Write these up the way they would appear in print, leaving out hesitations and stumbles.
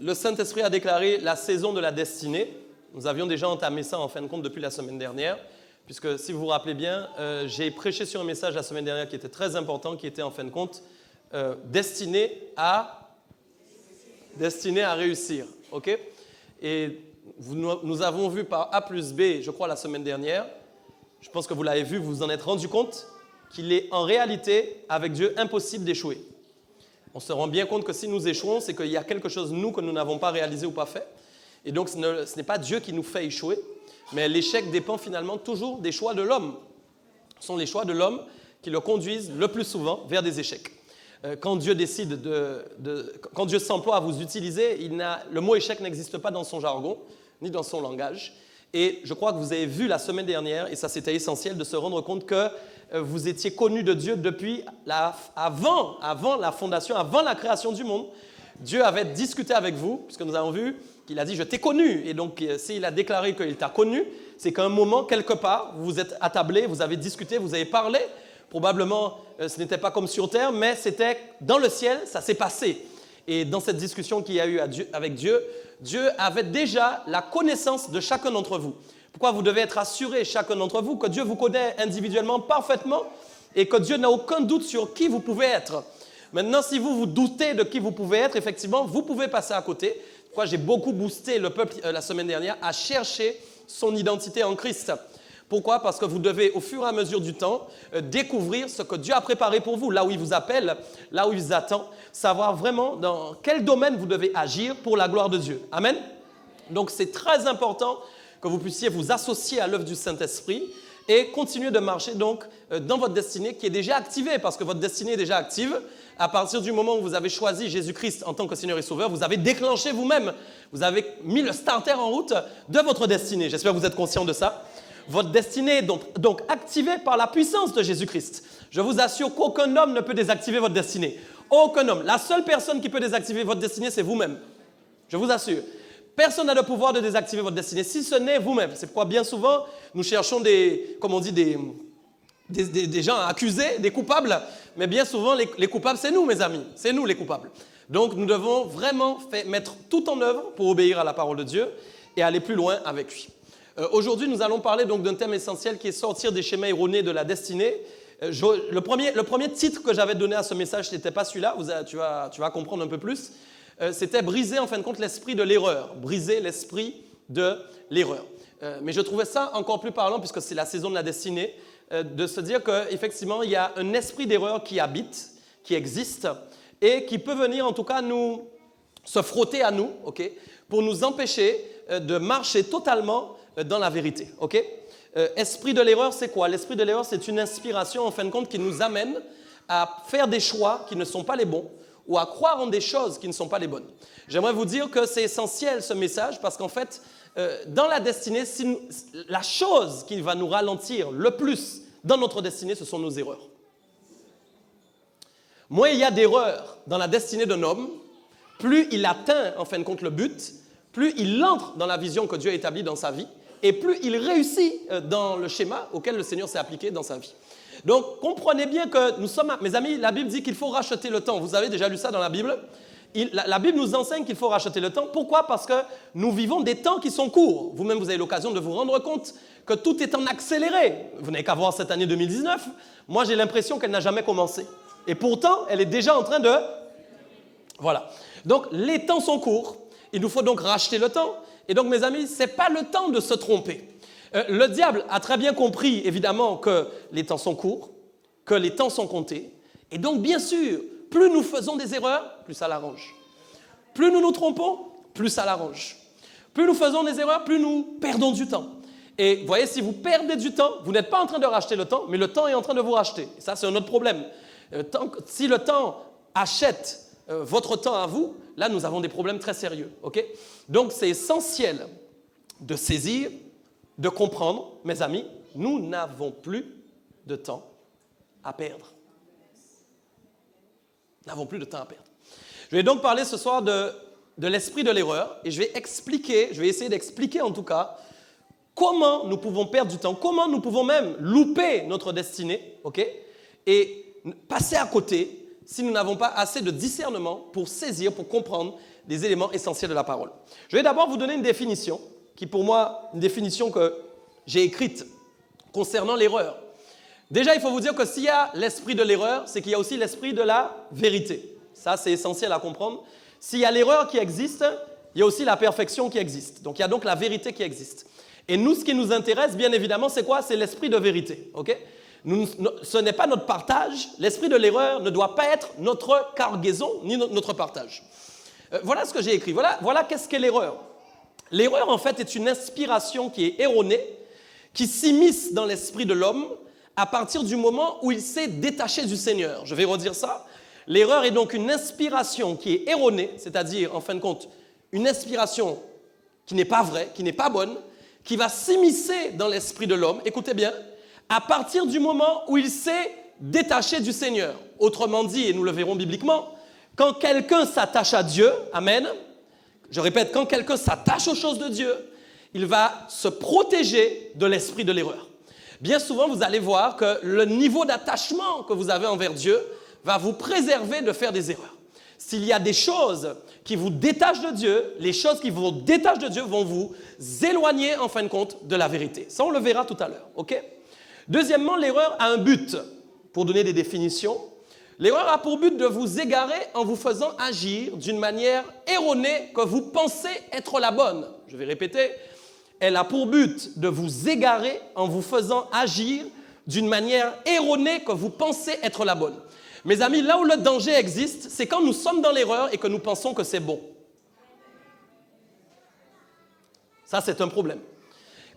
le Saint-Esprit a déclaré la saison de la destinée. Nous avions déjà entamé ça en fin de compte depuis la semaine dernière, puisque si vous vous rappelez bien, j'ai prêché sur un message la semaine dernière qui était très important, qui était en fin de compte destiné à réussir. Okay? Et nous avons vu par A plus B, je crois la semaine dernière, je pense que vous l'avez vu, vous vous en êtes rendu compte, qu'il est en réalité, avec Dieu, impossible d'échouer. On se rend bien compte que si nous échouons, c'est qu'il y a quelque chose, nous, que nous n'avons pas réalisé ou pas fait. Et donc, ce n'est pas Dieu qui nous fait échouer, mais l'échec dépend finalement toujours des choix de l'homme. Ce sont les choix de l'homme qui le conduisent le plus souvent vers des échecs. Quand Dieu décide quand Dieu s'emploie à vous utiliser, le mot échec n'existe pas dans son jargon, ni dans son langage. Et je crois que vous avez vu la semaine dernière, et ça c'était essentiel, de se rendre compte que vous étiez connus de Dieu depuis avant la fondation, avant la création du monde. Dieu avait discuté avec vous, puisque nous avons vu qu'il a dit « je t'ai connu ». Et donc, s'il a déclaré qu'il t'a connu, c'est qu'à un moment, quelque part, vous vous êtes attablés, vous avez discuté, vous avez parlé. Probablement, ce n'était pas comme sur terre, mais c'était dans le ciel, ça s'est passé. Et dans cette discussion qu'il y a eu avec Dieu, Dieu avait déjà la connaissance de chacun d'entre vous. Pourquoi vous devez être assurés, chacun d'entre vous, que Dieu vous connaît individuellement, parfaitement, et que Dieu n'a aucun doute sur qui vous pouvez être. Maintenant, si vous doutez de qui vous pouvez être, effectivement, vous pouvez passer à côté. Pourquoi j'ai beaucoup boosté le peuple la semaine dernière à chercher son identité en Christ. Pourquoi? Parce que vous devez, au fur et à mesure du temps, découvrir ce que Dieu a préparé pour vous, là où il vous appelle, là où il vous attend, savoir vraiment dans quel domaine vous devez agir pour la gloire de Dieu. Amen? Donc, c'est très important que vous puissiez vous associer à l'œuvre du Saint-Esprit et continuer de marcher donc dans votre destinée qui est déjà activée, parce que votre destinée est déjà active. À partir du moment où vous avez choisi Jésus-Christ en tant que Seigneur et Sauveur, vous avez déclenché vous-même, vous avez mis le starter en route de votre destinée. J'espère que vous êtes conscient de ça. Votre destinée est donc activée par la puissance de Jésus-Christ. Je vous assure qu'aucun homme ne peut désactiver votre destinée. Aucun homme. La seule personne qui peut désactiver votre destinée, c'est vous-même. Je vous assure. Personne n'a le pouvoir de désactiver votre destinée, si ce n'est vous-même. C'est pourquoi bien souvent, nous cherchons des gens accusés, des coupables. Mais bien souvent, les coupables, c'est nous, mes amis. C'est nous les coupables. Donc, nous devons vraiment mettre tout en œuvre pour obéir à la parole de Dieu et aller plus loin avec lui. Aujourd'hui, nous allons parler donc d'un thème essentiel qui est sortir des schémas erronés de la destinée. Le premier titre que j'avais donné à ce message, ce n'était pas celui-là, tu vas comprendre un peu plus. C'était briser en fin de compte l'esprit de l'erreur. Briser l'esprit de l'erreur. Mais je trouvais ça encore plus parlant, puisque c'est la saison de la destinée, de se dire qu'effectivement, il y a un esprit d'erreur qui habite, qui existe, et qui peut venir en tout cas se frotter à nous, okay, pour nous empêcher de marcher totalement dans la vérité. Okay? Esprit de l'erreur, c'est quoi? L'esprit de l'erreur, c'est une inspiration en fin de compte qui nous amène à faire des choix qui ne sont pas les bons ou à croire en des choses qui ne sont pas les bonnes. J'aimerais vous dire que c'est essentiel ce message parce qu'en fait, dans la destinée, la chose qui va nous ralentir le plus dans notre destinée, ce sont nos erreurs. Moins il y a d'erreurs dans la destinée d'un homme, plus il atteint en fin de compte le but, plus il entre dans la vision que Dieu a établie dans sa vie, et plus il réussit dans le schéma auquel le Seigneur s'est appliqué dans sa vie. Donc, comprenez bien que nous sommes, mes amis, la Bible dit qu'il faut racheter le temps. Vous avez déjà lu ça dans la Bible. La Bible nous enseigne qu'il faut racheter le temps. Pourquoi? Parce que nous vivons des temps qui sont courts. Vous-même, vous avez l'occasion de vous rendre compte que tout est en accéléré. Vous n'avez qu'à voir cette année 2019. Moi, j'ai l'impression qu'elle n'a jamais commencé. Et pourtant, elle est déjà en train de... Voilà. Donc, les temps sont courts. Il nous faut donc racheter le temps. Et donc, mes amis, ce n'est pas le temps de se tromper. Le diable a très bien compris, évidemment, que les temps sont courts, que les temps sont comptés. Et donc, bien sûr, plus nous faisons des erreurs, plus ça l'arrange. Plus nous nous trompons, plus ça l'arrange. Plus nous faisons des erreurs, plus nous perdons du temps. Et vous voyez, si vous perdez du temps, vous n'êtes pas en train de racheter le temps, mais le temps est en train de vous racheter. Et ça, c'est un autre problème. Si le temps achète votre temps à vous, là, nous avons des problèmes très sérieux. Okay? Donc, c'est essentiel de saisir, de comprendre, mes amis, nous n'avons plus de temps à perdre. Nous n'avons plus de temps à perdre. Je vais donc parler ce soir de l'esprit de l'erreur et je vais essayer d'expliquer en tout cas comment nous pouvons perdre du temps, comment nous pouvons même louper notre destinée, okay, et passer à côté si nous n'avons pas assez de discernement pour saisir, pour comprendre des éléments essentiels de la parole. Je vais d'abord vous donner une définition, qui pour moi, une définition que j'ai écrite concernant l'erreur. Déjà, il faut vous dire que s'il y a l'esprit de l'erreur, c'est qu'il y a aussi l'esprit de la vérité. Ça, c'est essentiel à comprendre. S'il y a l'erreur qui existe, il y a aussi la perfection qui existe. Donc, il y a donc la vérité qui existe. Et nous, ce qui nous intéresse, bien évidemment, c'est quoi? C'est l'esprit de vérité. Okay? Ce n'est pas notre partage. L'esprit de l'erreur ne doit pas être notre cargaison ni notre partage. Voilà ce que j'ai écrit. Voilà qu'est-ce qu'est l'erreur. L'erreur, en fait, est une inspiration qui est erronée, qui s'immisce dans l'esprit de l'homme à partir du moment où il s'est détaché du Seigneur. Je vais redire ça. L'erreur est donc une inspiration qui est erronée, c'est-à-dire, en fin de compte, une inspiration qui n'est pas vraie, qui n'est pas bonne, qui va s'immiscer dans l'esprit de l'homme, écoutez bien, à partir du moment où il s'est détaché du Seigneur. Autrement dit, et nous le verrons bibliquement, quand quelqu'un s'attache à Dieu, amen, je répète, quand quelqu'un s'attache aux choses de Dieu, il va se protéger de l'esprit de l'erreur. Bien souvent, vous allez voir que le niveau d'attachement que vous avez envers Dieu va vous préserver de faire des erreurs. S'il y a des choses qui vous détachent de Dieu, les choses qui vous détachent de Dieu vont vous éloigner, en fin de compte, de la vérité. Ça, on le verra tout à l'heure. Okay? Deuxièmement, l'erreur a un but. Pour donner des définitions, l'erreur a pour but de vous égarer en vous faisant agir d'une manière erronée que vous pensez être la bonne. Je vais répéter. Elle a pour but de vous égarer en vous faisant agir d'une manière erronée que vous pensez être la bonne. Mes amis, là où le danger existe, c'est quand nous sommes dans l'erreur et que nous pensons que c'est bon. Ça, c'est un problème.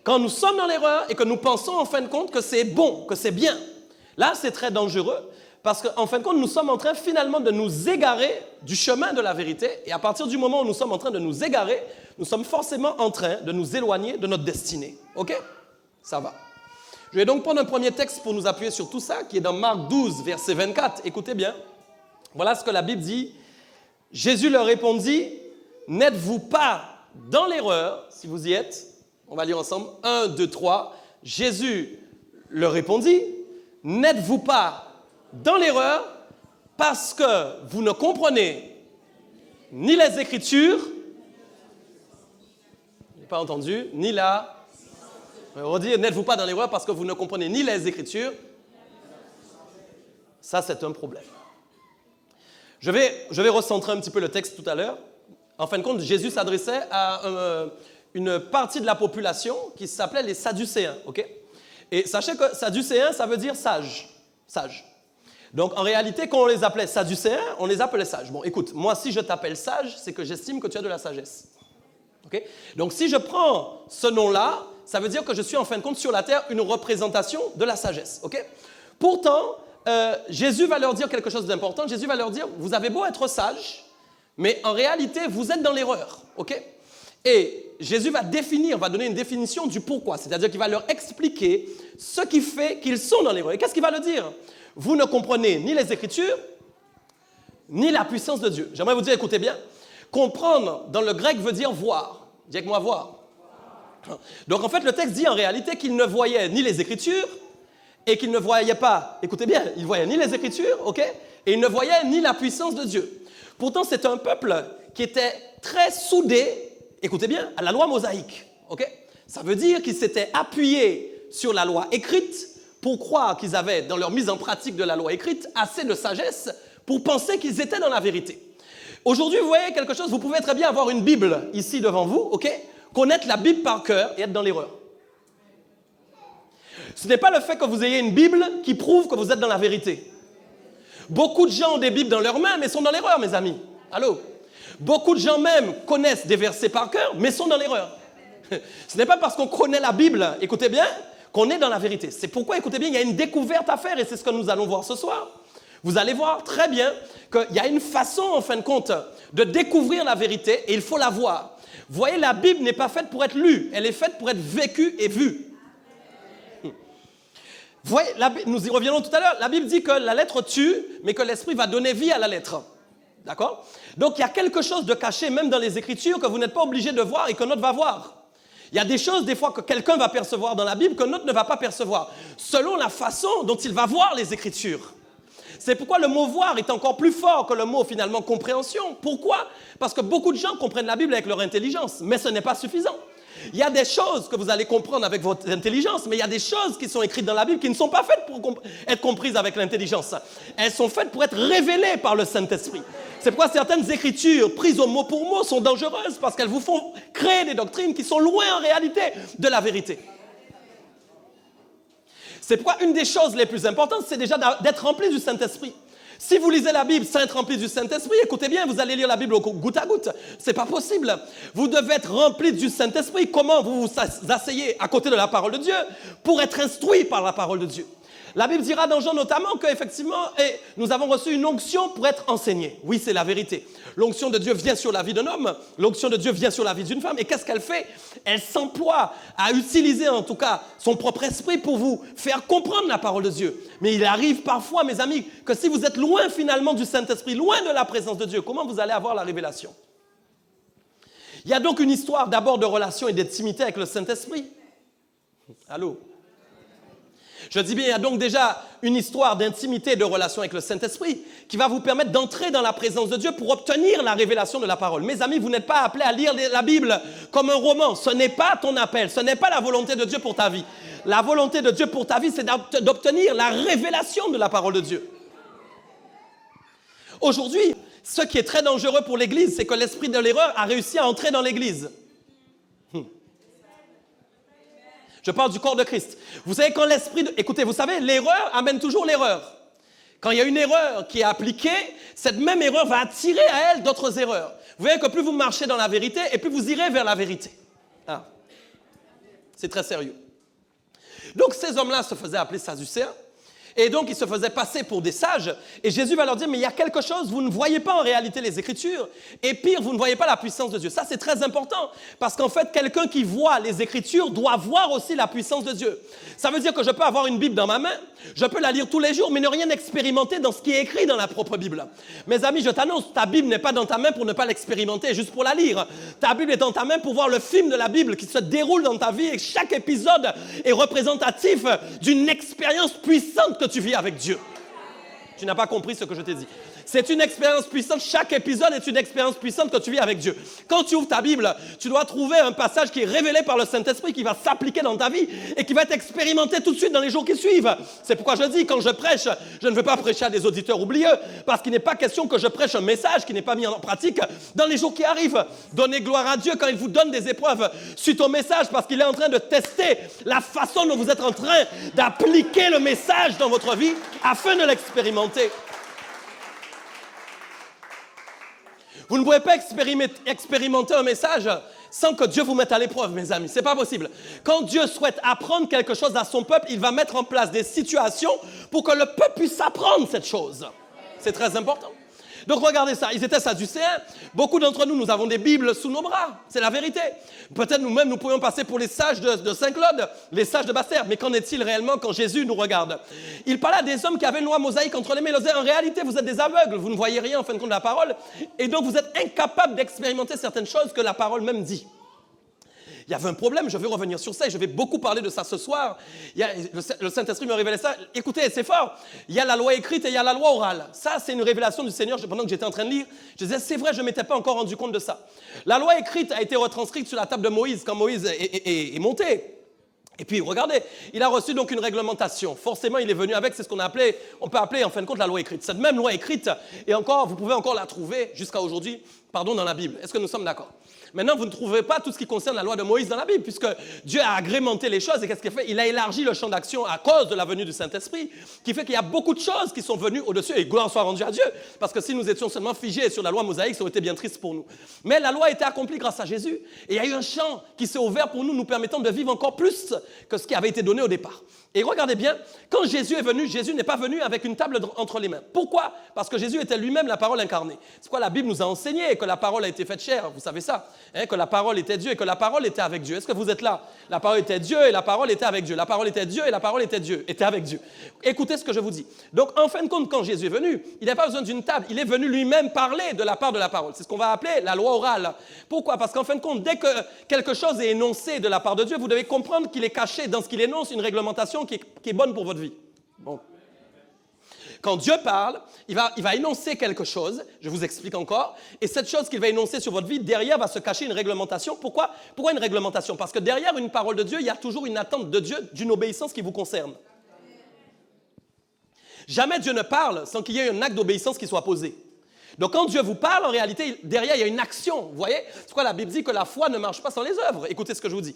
Quand nous sommes dans l'erreur et que nous pensons en fin de compte que c'est bon, que c'est bien, là, c'est très dangereux parce qu'en fin de compte, nous sommes en train finalement de nous égarer du chemin de la vérité et à partir du moment où nous sommes en train de nous égarer, nous sommes forcément en train de nous éloigner de notre destinée. OK? Ça va. Je vais donc prendre un premier texte pour nous appuyer sur tout ça, qui est dans Marc 12, verset 24. Écoutez bien. Voilà ce que la Bible dit. Jésus leur répondit, « N'êtes-vous pas dans l'erreur ?» Si vous y êtes, on va lire ensemble. 1, 2, 3. Jésus leur répondit, « N'êtes-vous pas dans l'erreur parce que vous ne comprenez ni les Écritures, je n'ai pas entendu, ni la... On va dire, n'êtes-vous pas dans l'erreur parce que vous ne comprenez ni les Écritures? Ça, c'est un problème. Je vais recentrer un petit peu le texte tout à l'heure. En fin de compte, Jésus s'adressait à une partie de la population qui s'appelait les Sadducéens. Okay? Et sachez que Sadducéens, ça veut dire sage. Sage. Donc, en réalité, quand on les appelait Sadducéens, on les appelait sages. Bon, écoute, moi, si je t'appelle sage, c'est que j'estime que tu as de la sagesse. Okay? Donc, si je prends ce nom-là, ça veut dire que je suis en fin de compte sur la terre une représentation de la sagesse. Okay? Pourtant, Jésus va leur dire quelque chose d'important. Jésus va leur dire, vous avez beau être sage, mais en réalité, vous êtes dans l'erreur. Okay? Et Jésus va donner une définition du pourquoi. C'est-à-dire qu'il va leur expliquer ce qui fait qu'ils sont dans l'erreur. Et qu'est-ce qu'il va leur dire? Vous ne comprenez ni les Écritures, ni la puissance de Dieu. J'aimerais vous dire, écoutez bien, comprendre dans le grec veut dire voir. Dis avec moi, voir. Donc en fait, le texte dit en réalité qu'il ne voyait ni les Écritures et qu'il ne voyait pas, écoutez bien, il ne voyait ni les Écritures, ok, et il ne voyait ni la puissance de Dieu. Pourtant, c'est un peuple qui était très soudé, écoutez bien, à la loi mosaïque. Ok. Ça veut dire qu'ils s'étaient appuyés sur la loi écrite pour croire qu'ils avaient, dans leur mise en pratique de la loi écrite, assez de sagesse pour penser qu'ils étaient dans la vérité. Aujourd'hui, vous voyez quelque chose, vous pouvez très bien avoir une Bible ici devant vous, ok, connaître la Bible par cœur et être dans l'erreur. Ce n'est pas le fait que vous ayez une Bible qui prouve que vous êtes dans la vérité. Beaucoup de gens ont des Bibles dans leurs mains, mais sont dans l'erreur, mes amis. Allô? Beaucoup de gens même connaissent des versets par cœur, mais sont dans l'erreur. Ce n'est pas parce qu'on connaît la Bible, écoutez bien, qu'on est dans la vérité. C'est pourquoi, écoutez bien, il y a une découverte à faire, et c'est ce que nous allons voir ce soir. Vous allez voir très bien qu'il y a une façon, en fin de compte, de découvrir la vérité, et il faut la voir. Vous voyez, la Bible n'est pas faite pour être lue, elle est faite pour être vécue et vue. Vous voyez, nous y reviendrons tout à l'heure, la Bible dit que la lettre tue, mais que l'esprit va donner vie à la lettre. D'accord? Donc, il y a quelque chose de caché, même dans les Écritures, que vous n'êtes pas obligé de voir et que notre va voir. Il y a des choses, des fois, que quelqu'un va percevoir dans la Bible que notre ne va pas percevoir, selon la façon dont il va voir les Écritures. C'est pourquoi le mot voir est encore plus fort que le mot finalement compréhension. Pourquoi? Parce que beaucoup de gens comprennent la Bible avec leur intelligence, mais ce n'est pas suffisant. Il y a des choses que vous allez comprendre avec votre intelligence, mais il y a des choses qui sont écrites dans la Bible qui ne sont pas faites pour être comprises avec l'intelligence. Elles sont faites pour être révélées par le Saint-Esprit. C'est pourquoi certaines écritures prises au mot pour mot sont dangereuses, parce qu'elles vous font créer des doctrines qui sont loin en réalité de la vérité. C'est pourquoi une des choses les plus importantes, c'est déjà d'être rempli du Saint-Esprit. Si vous lisez la Bible sans être rempli du Saint-Esprit, écoutez bien, vous allez lire la Bible goutte à goutte. C'est pas possible. Vous devez être rempli du Saint-Esprit. Comment vous vous asseyez à côté de la parole de Dieu pour être instruit par la parole de Dieu? La Bible dira dans Jean notamment qu'effectivement, nous avons reçu une onction pour être enseignés. Oui, c'est la vérité. L'onction de Dieu vient sur la vie d'un homme, l'onction de Dieu vient sur la vie d'une femme. Et qu'est-ce qu'elle fait? Elle s'emploie à utiliser en tout cas son propre esprit pour vous faire comprendre la parole de Dieu. Mais il arrive parfois, mes amis, que si vous êtes loin finalement du Saint-Esprit, loin de la présence de Dieu, comment vous allez avoir la révélation? Il y a donc une histoire d'abord de relation et d'intimité avec le Saint-Esprit. Allô? Je dis bien, il y a donc déjà une histoire d'intimité et de relation avec le Saint-Esprit qui va vous permettre d'entrer dans la présence de Dieu pour obtenir la révélation de la parole. Mes amis, vous n'êtes pas appelés à lire la Bible comme un roman. Ce n'est pas ton appel, ce n'est pas la volonté de Dieu pour ta vie. La volonté de Dieu pour ta vie, c'est d'obtenir la révélation de la parole de Dieu. Aujourd'hui, ce qui est très dangereux pour l'Église, c'est que l'esprit de l'erreur a réussi à entrer dans l'Église. Je parle du corps de Christ. Vous savez, quand Écoutez, vous savez, l'erreur amène toujours l'erreur. Quand il y a une erreur qui est appliquée, cette même erreur va attirer à elle d'autres erreurs. Vous voyez que plus vous marchez dans la vérité, et plus vous irez vers la vérité. Ah. C'est très sérieux. Donc, ces hommes-là se faisaient appeler Sadducéens. Et donc, ils se faisaient passer pour des sages. Et Jésus va leur dire, mais il y a quelque chose, vous ne voyez pas en réalité les Écritures. Et pire, vous ne voyez pas la puissance de Dieu. Ça, c'est très important. Parce qu'en fait, quelqu'un qui voit les Écritures doit voir aussi la puissance de Dieu. Ça veut dire que je peux avoir une Bible dans ma main, je peux la lire tous les jours, mais ne rien expérimenter dans ce qui est écrit dans la propre Bible. Mes amis, je t'annonce, ta Bible n'est pas dans ta main pour ne pas l'expérimenter, juste pour la lire. Ta Bible est dans ta main pour voir le film de la Bible qui se déroule dans ta vie et chaque épisode est représentatif d'une expérience puissante que tu vis avec Dieu. Tu n'as pas compris ce que je t'ai dit. C'est une expérience puissante. Chaque épisode est une expérience puissante que tu vis avec Dieu. Quand tu ouvres ta Bible, tu dois trouver un passage qui est révélé par le Saint-Esprit, qui va s'appliquer dans ta vie et qui va être expérimenté tout de suite dans les jours qui suivent. C'est pourquoi je dis, quand je prêche, je ne veux pas prêcher à des auditeurs oublieux, parce qu'il n'est pas question que je prêche un message qui n'est pas mis en pratique dans les jours qui arrivent. Donnez gloire à Dieu quand il vous donne des épreuves suite au message, parce qu'il est en train de tester la façon dont vous êtes en train d'appliquer le message dans votre vie afin de l'expérimenter. Vous ne pouvez pas expérimenter un message sans que Dieu vous mette à l'épreuve, mes amis. Ce n'est pas possible. Quand Dieu souhaite apprendre quelque chose à son peuple, il va mettre en place des situations pour que le peuple puisse apprendre cette chose. C'est très important. Donc regardez ça, ils étaient sadducéens. Beaucoup d'entre nous, nous avons des Bibles sous nos bras. C'est la vérité. Peut-être nous-mêmes, nous pourrions passer pour les sages de Saint-Claude, les sages de Basse-Terre. Mais qu'en est-il réellement quand Jésus nous regarde? Il parlait à des hommes qui avaient une loi mosaïque entre les mains. Il leur disait, en réalité, vous êtes des aveugles, vous ne voyez rien en fin de compte de la parole. Et donc, vous êtes incapables d'expérimenter certaines choses que la parole même dit. Il y avait un problème, je vais revenir sur ça et je vais beaucoup parler de ça ce soir. Le Saint-Esprit me révélait ça. Écoutez, c'est fort. Il y a la loi écrite et il y a la loi orale. Ça, c'est une révélation du Seigneur. Pendant que j'étais en train de lire, je disais, c'est vrai, je ne m'étais pas encore rendu compte de ça. La loi écrite a été retranscrite sur la table de Moïse quand Moïse est monté. Et puis, regardez, il a reçu donc une réglementation. Forcément, il est venu avec, c'est ce on peut appeler en fin de compte la loi écrite. Cette même loi écrite, et encore, vous pouvez encore la trouver jusqu'à aujourd'hui, dans la Bible. Est-ce que nous sommes d'accord? Maintenant, vous ne trouvez pas tout ce qui concerne la loi de Moïse dans la Bible, puisque Dieu a agrémenté les choses. Et qu'est-ce qu'il fait? Il a élargi le champ d'action à cause de la venue du Saint-Esprit, qui fait qu'il y a beaucoup de choses qui sont venues au-dessus. Et gloire soit rendue à Dieu, parce que si nous étions seulement figés sur la loi mosaïque, ça aurait été bien triste pour nous. Mais la loi a été accomplie grâce à Jésus. Et il y a eu un champ qui s'est ouvert pour nous, nous permettant de vivre encore plus que ce qui avait été donné au départ. Et regardez bien, quand Jésus est venu, Jésus n'est pas venu avec une table entre les mains. Pourquoi? Parce que Jésus était lui-même la parole incarnée. C'est quoi la Bible nous a enseigné que la parole a été faite chair, vous savez ça, que la parole était Dieu et que la parole était avec Dieu. Est-ce que vous êtes là? La parole était Dieu et la parole était avec Dieu. La parole était Dieu et la parole était avec Dieu. Écoutez ce que je vous dis. Donc, en fin de compte, quand Jésus est venu, il n'a pas besoin d'une table. Il est venu lui-même parler de la part de la parole. C'est ce qu'on va appeler la loi orale. Pourquoi? Parce qu'en fin de compte, dès que quelque chose est énoncé de la part de Dieu, vous devez comprendre qu'il est caché dans ce qu'il énonce une réglementation qui est bonne pour votre vie. Bon. Quand Dieu parle, il va énoncer quelque chose, je vous explique encore, et cette chose qu'il va énoncer sur votre vie, derrière va se cacher une réglementation. Pourquoi une réglementation? Parce que derrière une parole de Dieu, il y a toujours une attente de Dieu d'une obéissance qui vous concerne. Jamais Dieu ne parle sans qu'il y ait un acte d'obéissance qui soit posé. Donc, quand Dieu vous parle, en réalité, derrière, il y a une action. Vous voyez? C'est pourquoi la Bible dit que la foi ne marche pas sans les œuvres. Écoutez ce que je vous dis.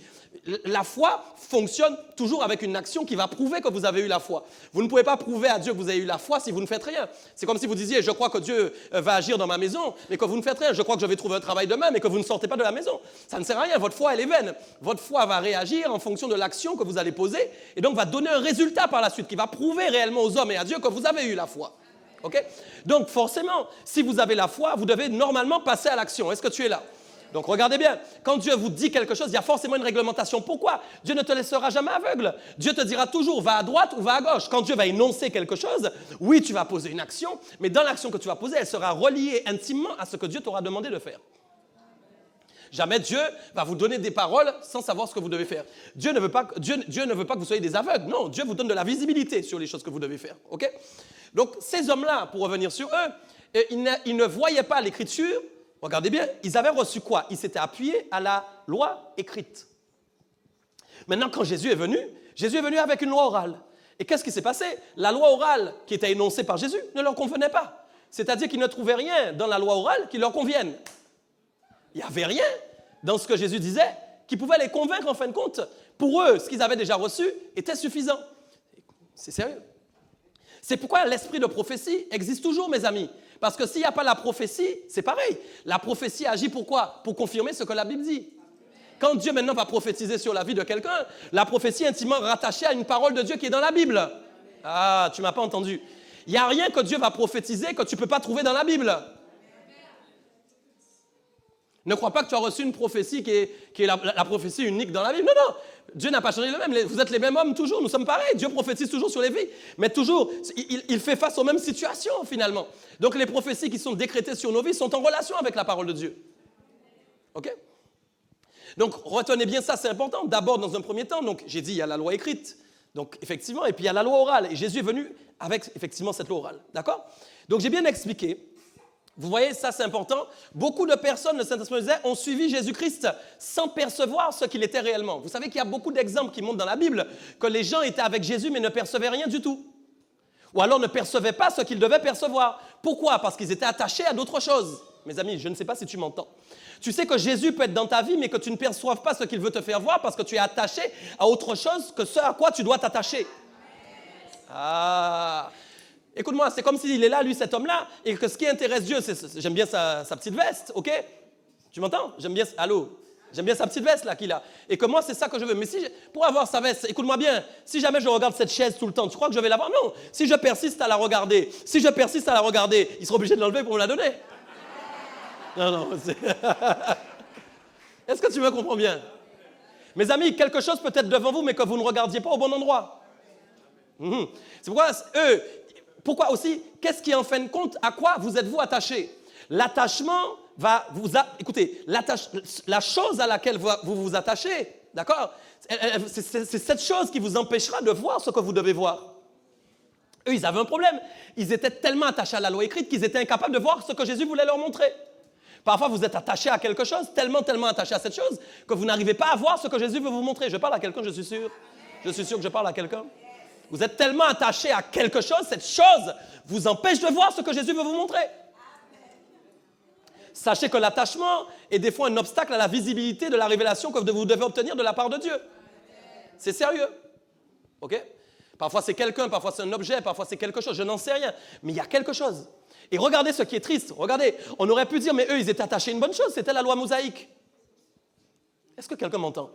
La foi fonctionne toujours avec une action qui va prouver que vous avez eu la foi. Vous ne pouvez pas prouver à Dieu que vous avez eu la foi si vous ne faites rien. C'est comme si vous disiez, je crois que Dieu va agir dans ma maison, mais que vous ne faites rien. Je crois que je vais trouver un travail demain, mais que vous ne sortez pas de la maison. Ça ne sert à rien. Votre foi, elle est vaine. Votre foi va réagir en fonction de l'action que vous allez poser et donc va donner un résultat par la suite qui va prouver réellement aux hommes et à Dieu que vous avez eu la foi. Okay? Donc forcément, si vous avez la foi, vous devez normalement passer à l'action. Est-ce que tu es là? Donc regardez bien, quand Dieu vous dit quelque chose, il y a forcément une réglementation. Pourquoi? Dieu ne te laissera jamais aveugle. Dieu te dira toujours, va à droite ou va à gauche. Quand Dieu va énoncer quelque chose, oui, tu vas poser une action, mais dans l'action que tu vas poser, elle sera reliée intimement à ce que Dieu t'aura demandé de faire. Jamais Dieu va vous donner des paroles sans savoir ce que vous devez faire. Dieu ne veut pas que vous soyez des aveugles. Non, Dieu vous donne de la visibilité sur les choses que vous devez faire. Okay? Donc, ces hommes-là, pour revenir sur eux, ils ne voyaient pas l'Écriture. Regardez bien, ils avaient reçu quoi? Ils s'étaient appuyés à la loi écrite. Maintenant, quand Jésus est venu avec une loi orale. Et qu'est-ce qui s'est passé? La loi orale qui était énoncée par Jésus ne leur convenait pas. C'est-à-dire qu'ils ne trouvaient rien dans la loi orale qui leur convienne. Il n'y avait rien dans ce que Jésus disait qui pouvait les convaincre en fin de compte. Pour eux, ce qu'ils avaient déjà reçu était suffisant. C'est sérieux. C'est pourquoi l'esprit de prophétie existe toujours, mes amis. Parce que s'il n'y a pas la prophétie, c'est pareil. La prophétie agit pour quoi? Pour confirmer ce que la Bible dit. Quand Dieu maintenant va prophétiser sur la vie de quelqu'un, la prophétie est intimement rattachée à une parole de Dieu qui est dans la Bible. Ah, tu ne m'as pas entendu. Il n'y a rien que Dieu va prophétiser que tu ne peux pas trouver dans la Bible. Ne crois pas que tu as reçu une prophétie qui est la prophétie unique dans la Bible. Non, non. Dieu n'a pas changé le même. Vous êtes les mêmes hommes toujours. Nous sommes pareils. Dieu prophétise toujours sur les vies. Mais toujours, il fait face aux mêmes situations finalement. Donc les prophéties qui sont décrétées sur nos vies sont en relation avec la parole de Dieu. OK? Donc retenez bien ça, c'est important. D'abord, dans un premier temps, donc j'ai dit il y a la loi écrite. Donc effectivement, et puis il y a la loi orale. Et Jésus est venu avec effectivement cette loi orale. D'accord? Donc j'ai bien expliqué. Vous voyez, ça c'est important. Beaucoup de personnes, le Saint-Esprit disait, ont suivi Jésus-Christ sans percevoir ce qu'il était réellement. Vous savez qu'il y a beaucoup d'exemples qui montrent dans la Bible que les gens étaient avec Jésus mais ne percevaient rien du tout. Ou alors ne percevaient pas ce qu'ils devaient percevoir. Pourquoi? Parce qu'ils étaient attachés à d'autres choses. Mes amis, je ne sais pas si tu m'entends. Tu sais que Jésus peut être dans ta vie mais que tu ne perçoives pas ce qu'il veut te faire voir parce que tu es attaché à autre chose que ce à quoi tu dois t'attacher. Ah! Écoute-moi, c'est comme s'il est là, lui, cet homme-là, et que ce qui intéresse Dieu, j'aime bien sa petite veste, ok? Tu m'entends? J'aime bien sa petite veste là qu'il a. Et que moi, c'est ça que je veux. Mais pour avoir sa veste, écoute-moi bien, si jamais je regarde cette chaise tout le temps, tu crois que je vais l'avoir? Non. Si je persiste à la regarder, il sera obligé de l'enlever pour me la donner. Non. Est-ce que tu me comprends bien? Mes amis, quelque chose peut être devant vous, mais que vous ne regardiez pas au bon endroit. C'est pourquoi pourquoi aussi, qu'est-ce qui en fin de compte, à quoi vous êtes-vous attaché? L'attachement va vous... Écoutez, la chose à laquelle vous vous attachez, d'accord? C'est cette chose qui vous empêchera de voir ce que vous devez voir. Eux, ils avaient un problème. Ils étaient tellement attachés à la loi écrite qu'ils étaient incapables de voir ce que Jésus voulait leur montrer. Parfois, vous êtes attaché à quelque chose, tellement attaché à cette chose, que vous n'arrivez pas à voir ce que Jésus veut vous montrer. Je parle à quelqu'un, je suis sûr. Je suis sûr que je parle à quelqu'un. Vous êtes tellement attaché à quelque chose, cette chose vous empêche de voir ce que Jésus veut vous montrer. Sachez que l'attachement est des fois un obstacle à la visibilité de la révélation que vous devez obtenir de la part de Dieu. C'est sérieux. OK? Parfois c'est quelqu'un, parfois c'est un objet, parfois c'est quelque chose, je n'en sais rien. Mais il y a quelque chose. Et regardez ce qui est triste. Regardez, on aurait pu dire, mais eux, ils étaient attachés à une bonne chose, c'était la loi mosaïque. Est-ce que quelqu'un m'entend?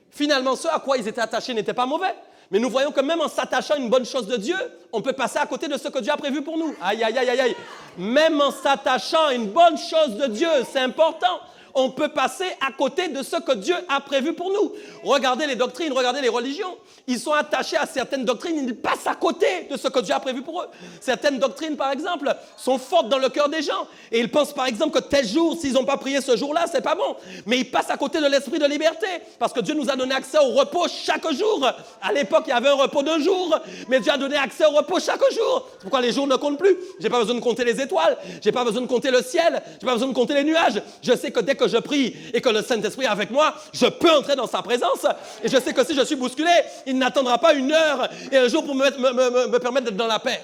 Finalement, ce à quoi ils étaient attachés n'était pas mauvais. Mais nous voyons que même en s'attachant à une bonne chose de Dieu, on peut passer à côté de ce que Dieu a prévu pour nous. Aïe, aïe, aïe, aïe, aïe. Même en s'attachant à une bonne chose de Dieu, c'est important. on peut passer à côté de ce que Dieu a prévu pour nous. Regardez les doctrines, regardez les religions. Ils sont attachés à certaines doctrines, ils passent à côté de ce que Dieu a prévu pour eux. Certaines doctrines, par exemple, sont fortes dans le cœur des gens. Et ils pensent, par exemple, que tel jour, s'ils n'ont pas prié ce jour-là, c'est pas bon. Mais ils passent à côté de l'esprit de liberté. Parce que Dieu nous a donné accès au repos chaque jour. À l'époque, il y avait un repos d'un jour. Mais Dieu a donné accès au repos chaque jour. C'est pourquoi les jours ne comptent plus. Je n'ai pas besoin de compter les étoiles. Je n'ai pas besoin de compter le ciel. Je n'ai pas besoin de compter les nuages. Je sais que dès que je prie et que le Saint-Esprit est avec moi, je peux entrer dans sa présence. Et je sais que si je suis bousculé, il n'attendra pas une heure et un jour pour me permettre d'être dans la paix.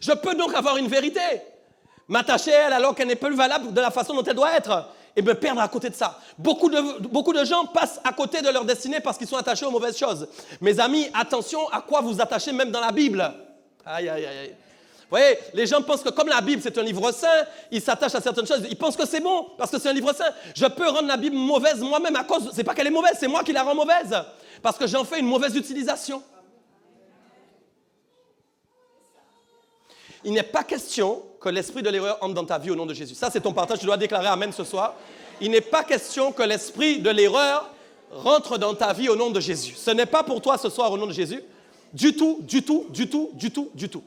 Je peux donc avoir une vérité, m'attacher à elle alors qu'elle n'est plus valable de la façon dont elle doit être et me perdre à côté de ça. Beaucoup de gens passent à côté de leur destinée parce qu'ils sont attachés aux mauvaises choses. Mes amis, attention à quoi vous attachez même dans la Bible. Aïe, aïe, aïe. Vous voyez, les gens pensent que comme la Bible c'est un livre saint, ils s'attachent à certaines choses, ils pensent que c'est bon parce que c'est un livre saint. Je peux rendre la Bible mauvaise moi-même à cause, c'est pas qu'elle est mauvaise, c'est moi qui la rends mauvaise parce que j'en fais une mauvaise utilisation. Il n'est pas question que l'esprit de l'erreur entre dans ta vie au nom de Jésus. Ça, c'est ton partage, tu dois déclarer Amen ce soir. Il n'est pas question que l'esprit de l'erreur rentre dans ta vie au nom de Jésus. Ce n'est pas pour toi ce soir au nom de Jésus. Du tout, du tout, du tout, du tout, du tout.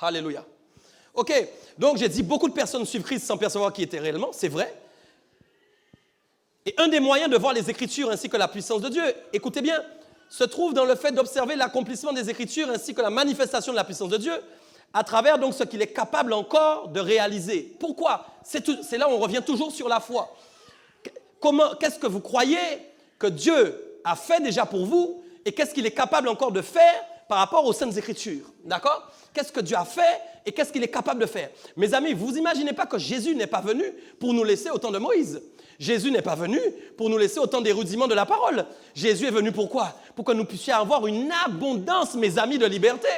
Alléluia. OK, donc j'ai dit beaucoup de personnes suivent Christ sans percevoir qui était réellement, c'est vrai. Et un des moyens de voir les Écritures ainsi que la puissance de Dieu, écoutez bien, se trouve dans le fait d'observer l'accomplissement des Écritures ainsi que la manifestation de la puissance de Dieu à travers donc ce qu'il est capable encore de réaliser. Pourquoi ? C'est là où on revient toujours sur la foi. Qu'est-ce que vous croyez que Dieu a fait déjà pour vous et qu'est-ce qu'il est capable encore de faire par rapport aux Saintes Écritures, d'accord ? Qu'est-ce que Dieu a fait et qu'est-ce qu'il est capable de faire ? Mes amis, vous imaginez pas que Jésus n'est pas venu pour nous laisser au temps de Moïse. Jésus n'est pas venu pour nous laisser autant des rudiments de la parole. Jésus est venu pourquoi ? Pour que nous puissions avoir une abondance, mes amis, de liberté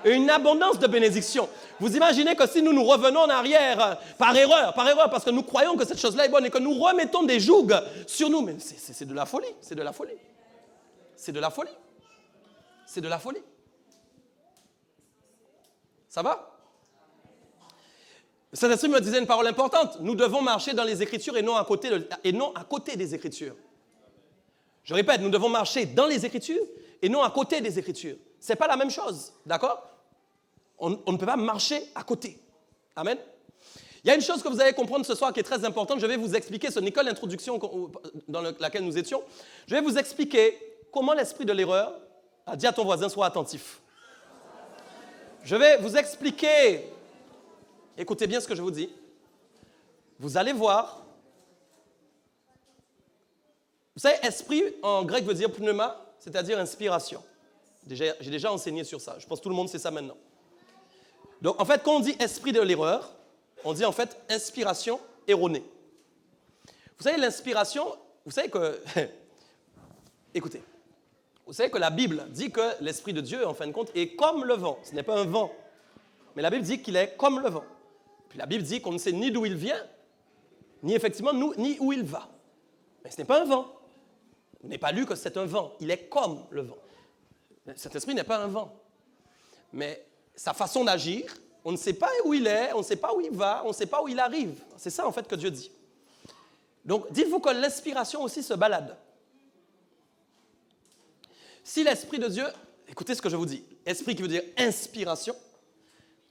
et une abondance de bénédiction. Vous imaginez que si nous revenons en arrière par erreur, parce que nous croyons que cette chose-là est bonne et que nous remettons des jougs sur nous, mais c'est de la folie, c'est de la folie. C'est de la folie. C'est de la folie. Ça va ? Saint-Esprit me disait une parole importante. Nous devons marcher dans les Écritures et non à côté des Écritures. Je répète, nous devons marcher dans les Écritures et non à côté des Écritures. Ce n'est pas la même chose, d'accord ? On ne peut pas marcher à côté. Amen. Il y a une chose que vous allez comprendre ce soir qui est très importante. Je vais vous expliquer, ce n'est que l'introduction dans laquelle nous étions. Je vais vous expliquer comment l'esprit de l'erreur a dit à ton voisin, sois attentif. Je vais vous expliquer. Écoutez bien ce que je vous dis. Vous allez voir. Vous savez, esprit, en grec, veut dire pneuma, c'est-à-dire inspiration. J'ai déjà enseigné sur ça. Je pense que tout le monde sait ça maintenant. Donc, en fait, quand on dit esprit de l'erreur, on dit en fait inspiration erronée. Vous savez, l'inspiration, vous savez que... Écoutez, vous savez que la Bible dit que l'esprit de Dieu, en fin de compte, est comme le vent. Ce n'est pas un vent, mais la Bible dit qu'il est comme le vent. Puis la Bible dit qu'on ne sait ni d'où il vient, ni effectivement ni où il va. Mais ce n'est pas un vent. Vous n'avez pas lu que c'est un vent. Il est comme le vent. Cet esprit n'est pas un vent. Mais sa façon d'agir, on ne sait pas où il est, on ne sait pas où il va, on ne sait pas où il arrive. C'est ça en fait que Dieu dit. Donc dites-vous que l'inspiration aussi se balade. Si l'esprit de Dieu, écoutez ce que je vous dis, esprit qui veut dire inspiration,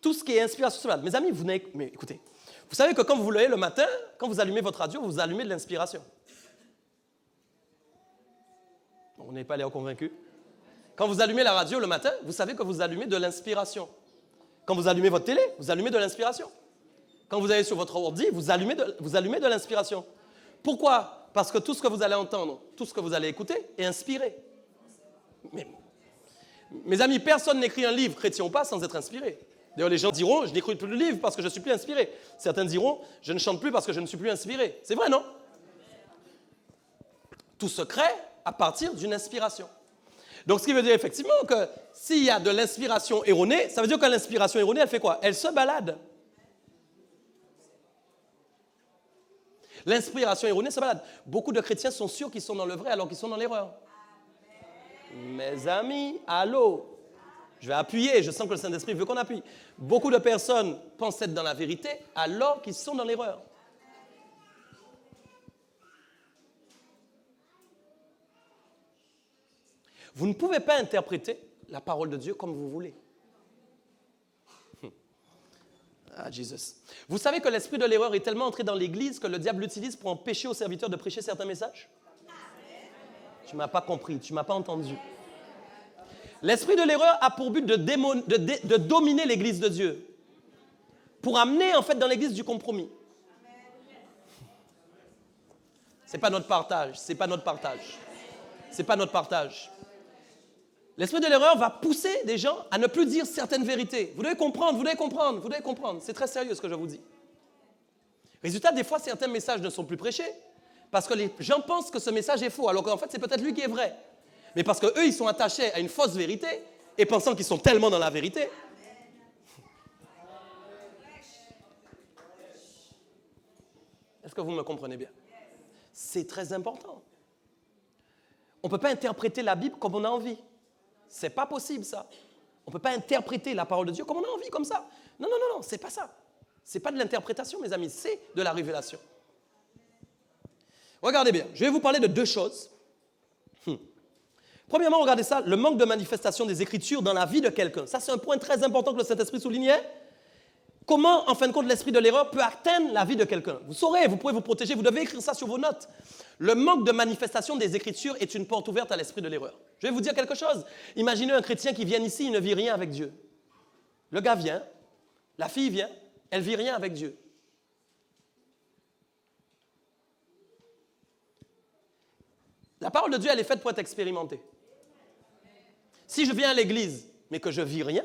tout ce qui est inspiration se balade. Mes amis, mais écoutez, vous savez que quand vous vous levez le matin, quand vous allumez votre radio, vous allumez de l'inspiration. On n'est pas l'air convaincu. Quand vous allumez la radio le matin, vous savez que vous allumez de l'inspiration. Quand vous allumez votre télé, vous allumez de l'inspiration. Quand vous allez sur votre ordi, vous allumez de l'inspiration. Pourquoi ? Parce que tout ce que vous allez entendre, tout ce que vous allez écouter est inspiré. Mais, mes amis, personne n'écrit un livre, chrétien ou pas, sans être inspiré. D'ailleurs, les gens diront, je n'écris plus de livre parce que je ne suis plus inspiré. Certains diront, je ne chante plus parce que je ne suis plus inspiré. C'est vrai, non ? Tout se crée à partir d'une inspiration. Donc, ce qui veut dire effectivement que s'il y a de l'inspiration erronée, ça veut dire que l'inspiration erronée, elle fait quoi ? Elle se balade. L'inspiration erronée se balade. Beaucoup de chrétiens sont sûrs qu'ils sont dans le vrai alors qu'ils sont dans l'erreur. Mes amis, allô ? Je vais appuyer, je sens que le Saint-Esprit veut qu'on appuie. Beaucoup de personnes pensent être dans la vérité alors qu'ils sont dans l'erreur. Vous ne pouvez pas interpréter la parole de Dieu comme vous voulez. Ah, Jesus. Vous savez que l'esprit de l'erreur est tellement entré dans l'Église que le diable l'utilise pour empêcher aux serviteurs de prêcher certains messages? Tu ne m'as pas compris, tu ne m'as pas entendu. L'esprit de l'erreur a pour but de dominer l'Église de Dieu, pour amener en fait dans l'Église du compromis. Ce n'est pas notre partage, c'est pas notre partage. C'est pas notre partage. L'esprit de l'erreur va pousser des gens à ne plus dire certaines vérités. Vous devez comprendre, vous devez comprendre, vous devez comprendre. C'est très sérieux ce que je vous dis. Résultat, des fois, certains messages ne sont plus prêchés parce que les gens pensent que ce message est faux, alors qu'en fait, c'est peut-être lui qui est vrai. Mais parce qu'eux, ils sont attachés à une fausse vérité et pensant qu'ils sont tellement dans la vérité. Est-ce que vous me comprenez bien? C'est très important. On ne peut pas interpréter la Bible comme on a envie. C'est pas possible, ça. On ne peut pas interpréter la parole de Dieu comme on a envie, comme ça. Non, non, non, non, c'est pas ça. C'est pas de l'interprétation, mes amis, c'est de la révélation. Regardez bien, je vais vous parler de deux choses. Premièrement, regardez ça, le manque de manifestation des Écritures dans la vie de quelqu'un. Ça, c'est un point très important que le Saint-Esprit soulignait. Comment, en fin de compte, l'esprit de l'erreur peut atteindre la vie de quelqu'un? Vous saurez, vous pouvez vous protéger, vous devez écrire ça sur vos notes. Le manque de manifestation des Écritures est une porte ouverte à l'esprit de l'erreur. Je vais vous dire quelque chose. Imaginez un chrétien qui vient ici, il ne vit rien avec Dieu. Le gars vient, la fille vient, elle ne vit rien avec Dieu. La parole de Dieu, elle est faite pour être expérimentée. Si je viens à l'église, mais que je ne vis rien,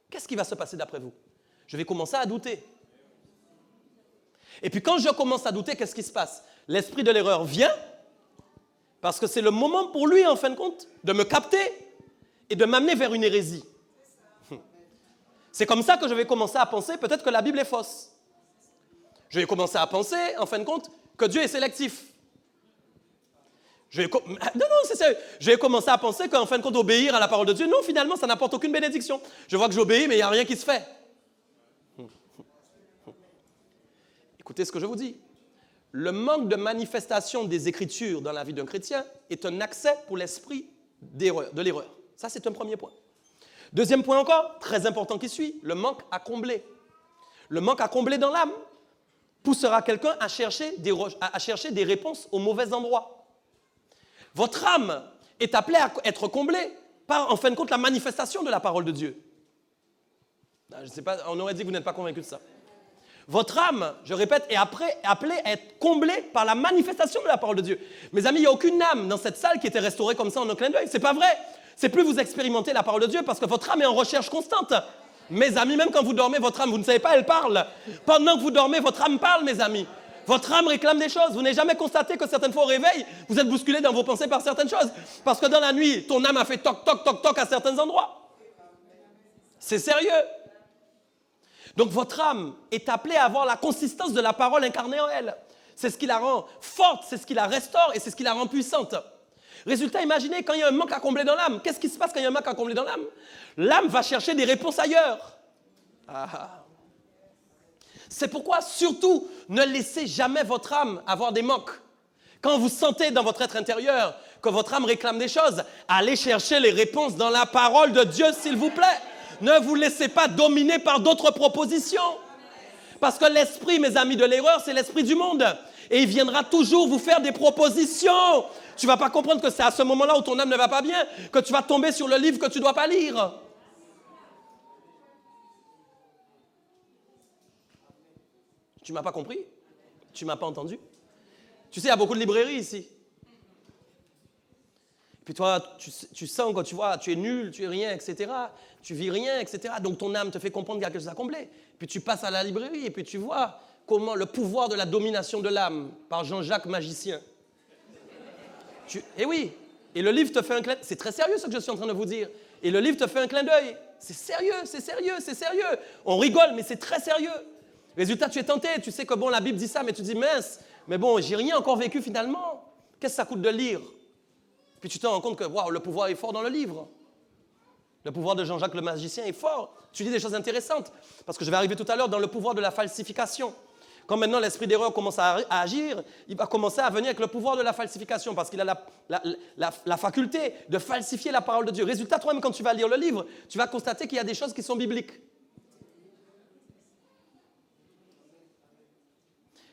qu'est-ce qui va se passer d'après vous? Je vais commencer à douter. Et puis quand je commence à douter, qu'est-ce qui se passe? L'esprit de l'erreur vient, parce que c'est le moment pour lui, en fin de compte, de me capter et de m'amener vers une hérésie. C'est comme ça que je vais commencer à penser peut-être que la Bible est fausse. Je vais commencer à penser, en fin de compte, que Dieu est sélectif. Non, c'est sérieux. Je vais commencer à penser qu'en fin de compte, obéir à la parole de Dieu, non, finalement, ça n'apporte aucune bénédiction. Je vois que j'obéis, mais il n'y a rien qui se fait. Écoutez ce que je vous dis. Le manque de manifestation des Écritures dans la vie d'un chrétien est un accès pour l'esprit de l'erreur. Ça, c'est un premier point. Deuxième point encore, très important qui suit, le manque à combler. Le manque à combler dans l'âme poussera quelqu'un à chercher des réponses au mauvais endroit. Votre âme est appelée à être comblée par, en fin de compte, la manifestation de la parole de Dieu. Je ne sais pas, on aurait dit que vous n'êtes pas convaincu de ça. Votre âme, je répète, est appelée à être comblée par la manifestation de la parole de Dieu. Mes amis, il n'y a aucune âme dans cette salle qui était restaurée comme ça en un clin d'œil. Ce n'est pas vrai. C'est plus vous expérimentez la parole de Dieu parce que votre âme est en recherche constante. Mes amis, même quand vous dormez, votre âme, vous ne savez pas, elle parle. Pendant que vous dormez, votre âme parle, mes amis. Votre âme réclame des choses. Vous n'avez jamais constaté que certaines fois au réveil, vous êtes bousculé dans vos pensées par certaines choses. Parce que dans la nuit, ton âme a fait toc, toc, toc, toc à certains endroits. C'est sérieux. Donc votre âme est appelée à avoir la consistance de la parole incarnée en elle. C'est ce qui la rend forte, c'est ce qui la restaure et c'est ce qui la rend puissante. Résultat, imaginez quand il y a un manque à combler dans l'âme. Qu'est-ce qui se passe quand il y a un manque à combler dans l'âme? L'âme va chercher des réponses ailleurs. C'est pourquoi, surtout, ne laissez jamais votre âme avoir des manques. Quand vous sentez dans votre être intérieur que votre âme réclame des choses, allez chercher les réponses dans la parole de Dieu, s'il vous plaît. Ne vous laissez pas dominer par d'autres propositions. Parce que l'esprit, mes amis, de l'erreur, c'est l'esprit du monde. Et il viendra toujours vous faire des propositions. Tu ne vas pas comprendre que c'est à ce moment-là où ton âme ne va pas bien que tu vas tomber sur le livre que tu ne dois pas lire. Tu ne m'as pas compris? Tu ne m'as pas entendu? Tu sais, il y a beaucoup de librairies ici. Puis toi, tu sens quand tu vois, tu es nul, tu es rien, etc. Tu vis rien, etc. Donc ton âme te fait comprendre qu'il y a quelque chose à combler. Puis tu passes à la librairie et puis tu vois comment le pouvoir de la domination de l'âme par Jean-Jacques Magicien. Et oui, et le livre te fait un clin d'œil. C'est très sérieux ce que je suis en train de vous dire. Et le livre te fait un clin d'œil. C'est sérieux, c'est sérieux, c'est sérieux. On rigole, mais c'est très sérieux. Résultat, tu es tenté, tu sais que bon, la Bible dit ça, mais tu dis mince, mais bon, j'ai rien encore vécu finalement. Qu'est-ce que ça coûte de lire? Puis tu te rends compte que wow, le pouvoir est fort dans le livre. Le pouvoir de Jean-Jacques le magicien est fort. Tu dis des choses intéressantes. Parce que je vais arriver tout à l'heure dans le pouvoir de la falsification. Quand maintenant l'esprit d'erreur commence à agir, il va commencer à venir avec le pouvoir de la falsification parce qu'il a la faculté de falsifier la parole de Dieu. Résultat, toi-même, quand tu vas lire le livre, tu vas constater qu'il y a des choses qui sont bibliques.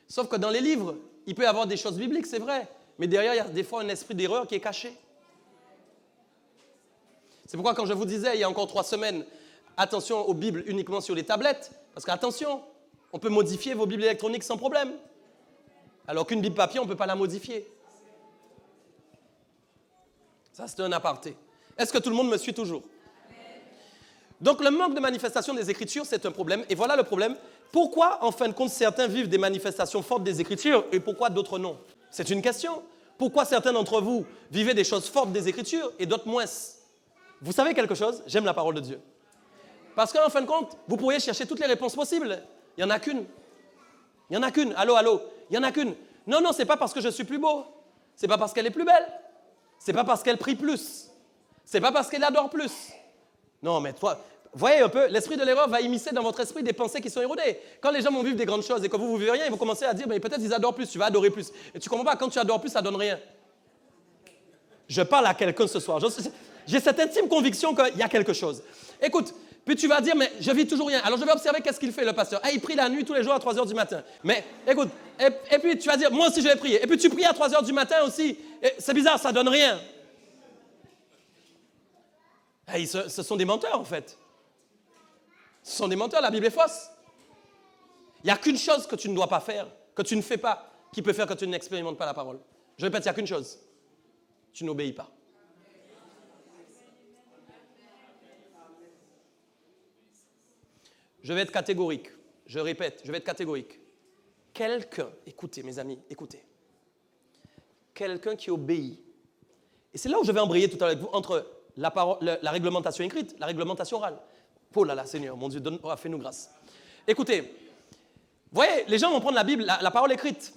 Sauf que dans les livres, il peut y avoir des choses bibliques, c'est vrai. Mais derrière, il y a des fois un esprit d'erreur qui est caché. C'est pourquoi quand je vous disais, il y a encore 3 semaines, attention aux Bibles uniquement sur les tablettes. Parce qu'attention, on peut modifier vos Bibles électroniques sans problème. Alors qu'une Bible papier, on ne peut pas la modifier. Ça, c'est un aparté. Est-ce que tout le monde me suit toujours? Donc, le manque de manifestation des Écritures, c'est un problème. Et voilà le problème. Pourquoi, en fin de compte, certains vivent des manifestations fortes des Écritures et pourquoi d'autres non? C'est une question. Pourquoi certains d'entre vous vivez des choses fortes des Écritures et d'autres moins? Vous savez quelque chose? J'aime la parole de Dieu. Parce qu'en fin de compte, vous pourriez chercher toutes les réponses possibles. Il n'y en a qu'une. Il n'y en a qu'une. Allô, allô. Il n'y en a qu'une. Non, non, ce n'est pas parce que je suis plus beau. Ce n'est pas parce qu'elle est plus belle. Ce n'est pas parce qu'elle prie plus. Ce n'est pas parce qu'elle adore plus. Non, mais toi, voyez un peu, l'esprit de l'erreur va immiscer dans votre esprit des pensées qui sont érodées. Quand les gens vont vivre des grandes choses et que vous ne vivez rien, ils vont commencer à dire, mais peut-être ils adorent plus, tu vas adorer plus. Et tu ne comprends pas, quand tu adores plus, ça ne donne rien. Je parle à quelqu'un ce soir. J'ai cette intime conviction qu'il y a quelque chose. Écoute, puis tu vas dire, mais je vis toujours rien. Alors je vais observer qu'est-ce qu'il fait, le pasteur. Ah, il prie la nuit tous les jours à 3 heures du matin. Mais écoute, et puis tu vas dire, moi aussi je vais prier. Et puis tu pries à 3 heures du matin aussi. C'est bizarre, ça ne donne rien. Hey, ce sont des menteurs en fait. Ce sont des menteurs, la Bible est fausse. Il n'y a qu'une chose que tu ne dois pas faire, que tu ne fais pas, qui peut faire que tu n'expérimentes pas la parole. Je répète, il n'y a qu'une chose. Tu n'obéis pas. Je vais être catégorique. Je répète, je vais être catégorique. Quelqu'un, écoutez mes amis, écoutez. Quelqu'un qui obéit. Et c'est là où je vais embrayer tout à l'heure avec vous, entre la réglementation écrite, la réglementation orale. Oh là là, Seigneur, mon Dieu, fais-nous grâce. Écoutez, vous voyez, les gens vont prendre la Bible, la parole écrite.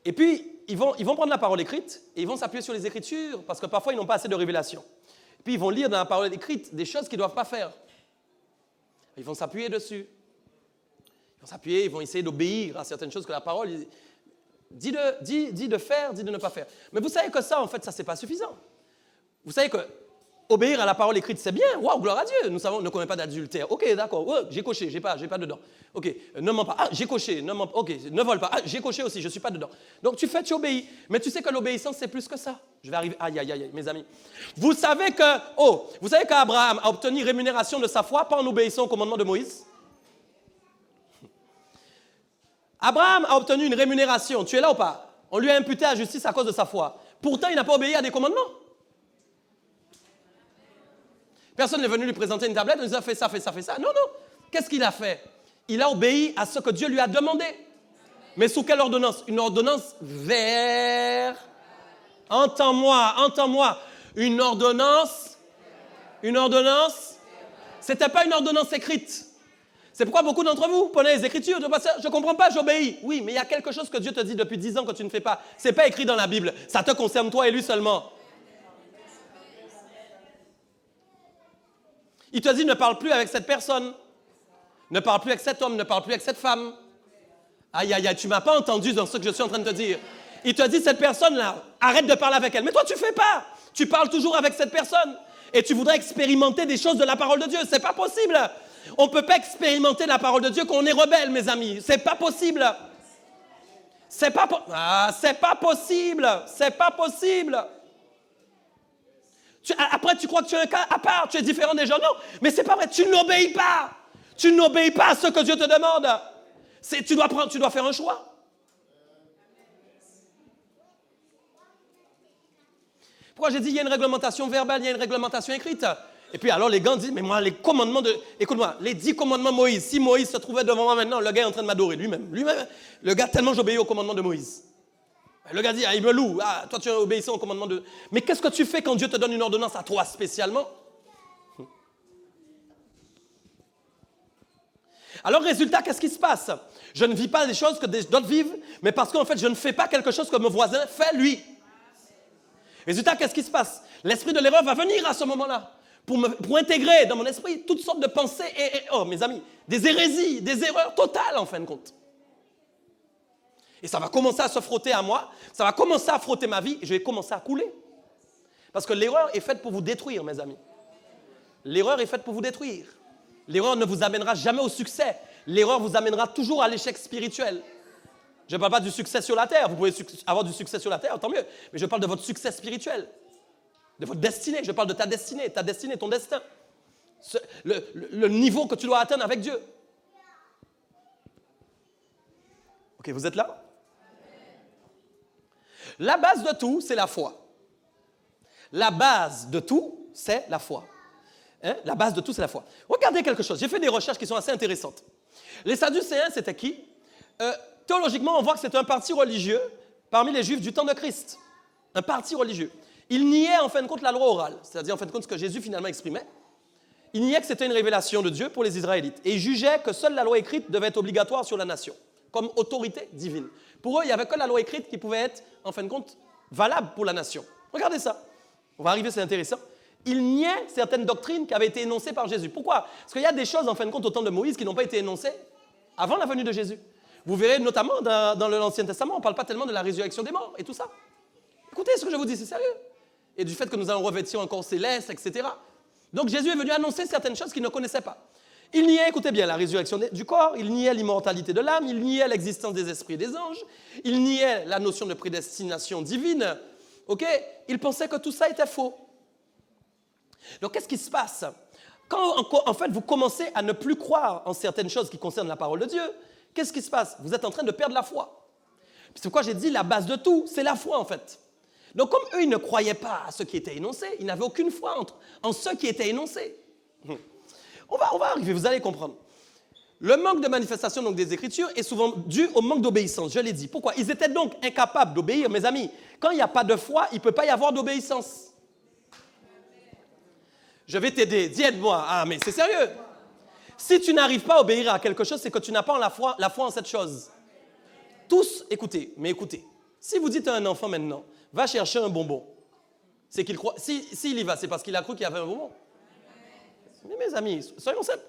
Et puis, ils vont prendre la parole écrite et ils vont s'appuyer sur les Écritures parce que parfois, ils n'ont pas assez de révélation. Et puis, ils vont lire dans la parole écrite des choses qu'ils ne doivent pas faire. Ils vont s'appuyer dessus. Ils vont s'appuyer, ils vont essayer d'obéir à certaines choses que la parole dit de faire, dit de ne pas faire. Mais vous savez que ça, en fait, ça, ce n'est pas suffisant. Vous savez que obéir à la parole écrite, c'est bien. Waouh, gloire à Dieu. Nous savons, ne commet pas d'adultère. Ok, d'accord. Oh, j'ai coché, j'ai pas dedans. Ok, ne mens pas. Ah, j'ai coché. Ok, ne vole pas. Ah, j'ai coché aussi, je suis pas dedans. Donc tu fais, tu obéis. Mais tu sais que l'obéissance, c'est plus que ça. Je vais arriver. Aïe, aïe, aïe, mes amis. Vous savez qu'Abraham a obtenu rémunération de sa foi, pas en obéissant au commandement de Moïse. Abraham a obtenu une rémunération. Tu es là ou pas? On lui a imputé à justice à cause de sa foi. Pourtant, il n'a pas obéi à des commandements. Personne n'est venu lui présenter une tablette, il nous a fait ça, fait ça, fait ça. Non, non. Qu'est-ce qu'il a fait? Il a obéi à ce que Dieu lui a demandé. Mais sous quelle ordonnance? Une ordonnance vers... Entends-moi, entends-moi. Une ordonnance. Ce n'était pas une ordonnance écrite. C'est pourquoi beaucoup d'entre vous prenez les Écritures, je ne comprends pas, j'obéis. Oui, mais il y a quelque chose que Dieu te dit depuis 10 ans que tu ne fais pas. Ce n'est pas écrit dans la Bible. Ça te concerne toi et lui seulement. Il te dit ne parle plus avec cette personne, ne parle plus avec cet homme, ne parle plus avec cette femme. Aïe, aïe, aïe, tu ne m'as pas entendu dans ce que je suis en train de te dire. Il te dit cette personne-là, arrête de parler avec elle. Mais toi, tu ne fais pas. Tu parles toujours avec cette personne. Et tu voudrais expérimenter des choses de la parole de Dieu. Ce n'est pas possible. On ne peut pas expérimenter la parole de Dieu quand on est rebelle, mes amis. Ce n'est pas possible. C'est pas possible. C'est pas possible. Après, tu crois que tu es un cas à part, tu es différent des gens. Non, mais c'est pas vrai, tu n'obéis pas. Tu n'obéis pas à ce que Dieu te demande. Tu dois faire un choix. Pourquoi j'ai dit il y a une réglementation verbale, il y a une réglementation écrite? Et puis alors les gars disent, mais moi les commandements écoute-moi, les 10 commandements de Moïse, si Moïse se trouvait devant moi maintenant, le gars est en train de m'adorer lui-même. Le gars, tellement j'obéis au commandement de Moïse. Le gars dit, il me loue, toi tu es obéissant au commandement de... Mais qu'est-ce que tu fais quand Dieu te donne une ordonnance à toi spécialement? Alors résultat, qu'est-ce qui se passe? Je ne vis pas les choses que d'autres vivent, mais parce qu'en fait je ne fais pas quelque chose que mon voisin fait lui. Résultat, qu'est-ce qui se passe? L'esprit de l'erreur va venir à ce moment-là. pour intégrer dans mon esprit toutes sortes de pensées oh mes amis, des hérésies, des erreurs totales en fin de compte. Et ça va commencer à se frotter à moi, ça va commencer à frotter ma vie et je vais commencer à couler. Parce que l'erreur est faite pour vous détruire, mes amis. L'erreur est faite pour vous détruire. L'erreur ne vous amènera jamais au succès. L'erreur vous amènera toujours à l'échec spirituel. Je ne parle pas du succès sur la terre. Vous pouvez avoir du succès sur la terre, tant mieux. Mais je parle de votre succès spirituel. De votre destinée. Je parle de ta destinée, ton destin. Le niveau que tu dois atteindre avec Dieu. Ok, vous êtes là? La base de tout, c'est la foi. La base de tout, c'est la foi. Hein? La base de tout, c'est la foi. Regardez quelque chose. J'ai fait des recherches qui sont assez intéressantes. Les Sadducéens, c'était qui? Théologiquement, on voit que c'est un parti religieux parmi les Juifs du temps de Christ. Un parti religieux. Ils niaient en fin de compte la loi orale, c'est-à-dire en fin de compte ce que Jésus finalement exprimait. Ils niaient que c'était une révélation de Dieu pour les Israélites. Et ils jugeaient que seule la loi écrite devait être obligatoire sur la nation, comme autorité divine. Pour eux, il n'y avait que la loi écrite qui pouvait être, en fin de compte, valable pour la nation. Regardez ça. On va arriver, c'est intéressant. Ils niaient certaines doctrines qui avaient été énoncées par Jésus. Pourquoi? Parce qu'il y a des choses, en fin de compte, au temps de Moïse, qui n'ont pas été énoncées avant la venue de Jésus. Vous verrez notamment dans l'Ancien Testament, on ne parle pas tellement de la résurrection des morts et tout ça. Écoutez ce que je vous dis, c'est sérieux. Et du fait que nous allons revêtir un corps céleste, etc. Donc Jésus est venu annoncer certaines choses qu'il ne connaissait pas. Il niait, écoutez bien, la résurrection du corps, il niait l'immortalité de l'âme, il niait l'existence des esprits et des anges, il niait la notion de prédestination divine. Ok? Il pensait que tout ça était faux. Donc qu'est-ce qui se passe? Quand en fait vous commencez à ne plus croire en certaines choses qui concernent la parole de Dieu, qu'est-ce qui se passe? Vous êtes en train de perdre la foi. C'est pourquoi j'ai dit la base de tout, c'est la foi en fait. Donc comme eux, ils ne croyaient pas à ce qui était énoncé, ils n'avaient aucune foi en ce qui était énoncé. On va arriver, vous allez comprendre. Le manque de manifestation donc, des Écritures est souvent dû au manque d'obéissance, je l'ai dit. Pourquoi? Ils étaient donc incapables d'obéir, mes amis. Quand il n'y a pas de foi, il ne peut pas y avoir d'obéissance. Je vais t'aider, dis aide-moi. Ah, mais c'est sérieux. Si tu n'arrives pas à obéir à quelque chose, c'est que tu n'as pas la foi en cette chose. Tous, écoutez. Si vous dites à un enfant maintenant, va chercher un bonbon, c'est qu'il croit. S'il y va, c'est parce qu'il a cru qu'il y avait un bonbon. Mais mes amis, soyons simples.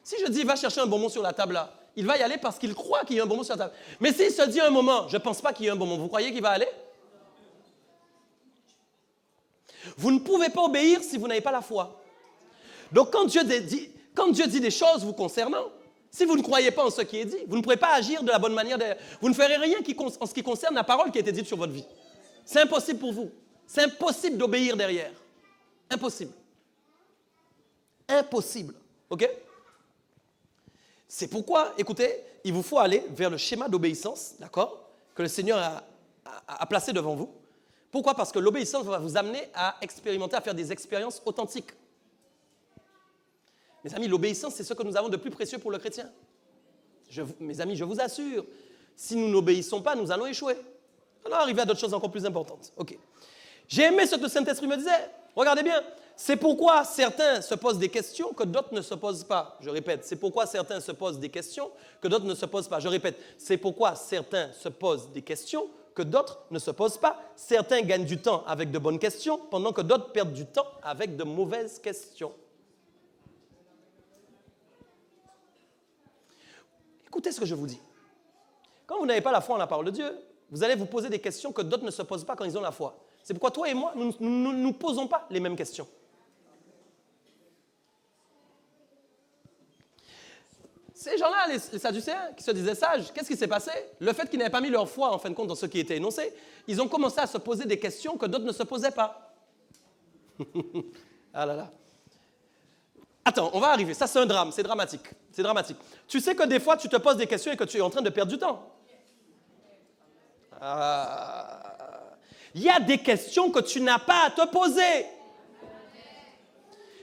Si je dis va chercher un bonbon sur la table là, il va y aller parce qu'il croit qu'il y a un bonbon sur la table. Mais s'il se dit un moment, je ne pense pas qu'il y ait un bonbon, vous croyez qu'il va aller? Vous ne pouvez pas obéir si vous n'avez pas la foi. Donc quand Dieu dit des choses vous concernant, si vous ne croyez pas en ce qui est dit, vous ne pourrez pas agir de la bonne manière. Vous ne ferez rien en ce qui concerne la parole qui a été dite sur votre vie. C'est impossible pour vous. C'est impossible d'obéir derrière. Impossible. Impossible. OK? C'est pourquoi, écoutez, il vous faut aller vers le schéma d'obéissance, d'accord, que le Seigneur a placé devant vous. Pourquoi? Parce que l'obéissance va vous amener à expérimenter, à faire des expériences authentiques. Mes amis, l'obéissance, c'est ce que nous avons de plus précieux pour le chrétien. Mes amis, je vous assure, si nous n'obéissons pas, nous allons échouer. Allons arriver à d'autres choses encore plus importantes. OK. J'ai aimé ce que le Saint-Esprit me disait. Regardez bien. C'est pourquoi certains se posent des questions que d'autres ne se posent pas. Je répète, c'est pourquoi certains se posent des questions que d'autres ne se posent pas. Je répète, c'est pourquoi certains se posent des questions que d'autres ne se posent pas. Certains gagnent du temps avec de bonnes questions, pendant que d'autres perdent du temps avec de mauvaises questions. Écoutez ce que je vous dis. Quand vous n'avez pas la foi en la parole de Dieu, vous allez vous poser des questions que d'autres ne se posent pas quand ils ont la foi. C'est pourquoi toi et moi, nous ne posons pas les mêmes questions. Ces gens-là, les Sadducéens, qui se disaient sages, qu'est-ce qui s'est passé? Le fait qu'ils n'avaient pas mis leur foi, en fin de compte, dans ce qui était énoncé, ils ont commencé à se poser des questions que d'autres ne se posaient pas. Ah là là. Attends, on va arriver. Ça, c'est un drame. C'est dramatique. C'est dramatique. Tu sais que des fois, tu te poses des questions et que tu es en train de perdre du temps. Il y a des questions que tu n'as pas à te poser.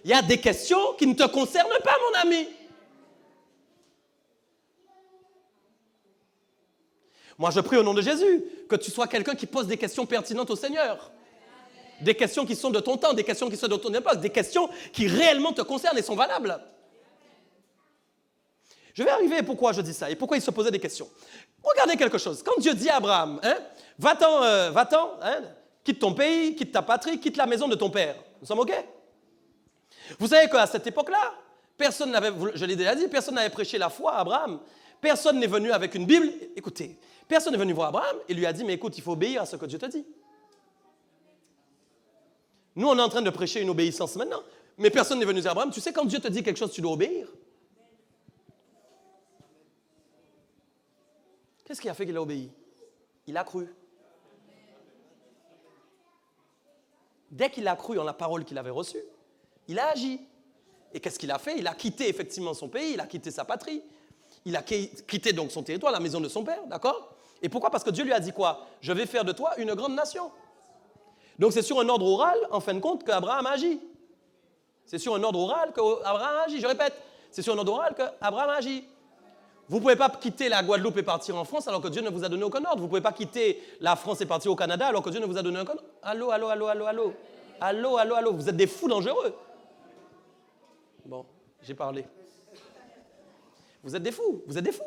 Il y a des questions qui ne te concernent pas, mon ami. Moi, je prie au nom de Jésus que tu sois quelqu'un qui pose des questions pertinentes au Seigneur. Des questions qui sont de ton temps, des questions qui sont de ton époque, des questions qui réellement te concernent et sont valables. Je vais arriver pourquoi je dis ça et pourquoi il se posait des questions. Regardez quelque chose. Quand Dieu dit à Abraham, va-t'en, quitte ton pays, quitte ta patrie, quitte la maison de ton père. Nous sommes OK? Vous savez qu'à cette époque-là, personne n'avait, je l'ai déjà dit, personne n'avait prêché la foi à Abraham. Personne n'est venu avec une Bible. Écoutez, personne n'est venu voir Abraham et lui a dit, mais écoute, il faut obéir à ce que Dieu te dit. Nous, on est en train de prêcher une obéissance maintenant, mais personne n'est venu dire à Abraham, tu sais, quand Dieu te dit quelque chose, tu dois obéir. Qu'est-ce qui a fait qu'il a obéi? Il a cru. Dès qu'il a cru en la parole qu'il avait reçue, il a agi. Et qu'est-ce qu'il a fait? Il a quitté effectivement son pays, il a quitté sa patrie, il a quitté donc son territoire, la maison de son père, d'accord? Et pourquoi? Parce que Dieu lui a dit quoi? Je vais faire de toi une grande nation. Donc c'est sur un ordre oral, en fin de compte, qu'Abraham agit. C'est sur un ordre oral qu'Abraham agit. Je répète, c'est sur un ordre oral qu'Abraham agit. Vous ne pouvez pas quitter la Guadeloupe et partir en France alors que Dieu ne vous a donné aucun ordre. Vous ne pouvez pas quitter la France et partir au Canada alors que Dieu ne vous a donné aucun ordre. Allô, allô, allô, allô, allô. Allô, allô, allô. Vous êtes des fous dangereux. Bon, j'ai parlé. Vous êtes des fous. Vous êtes des fous.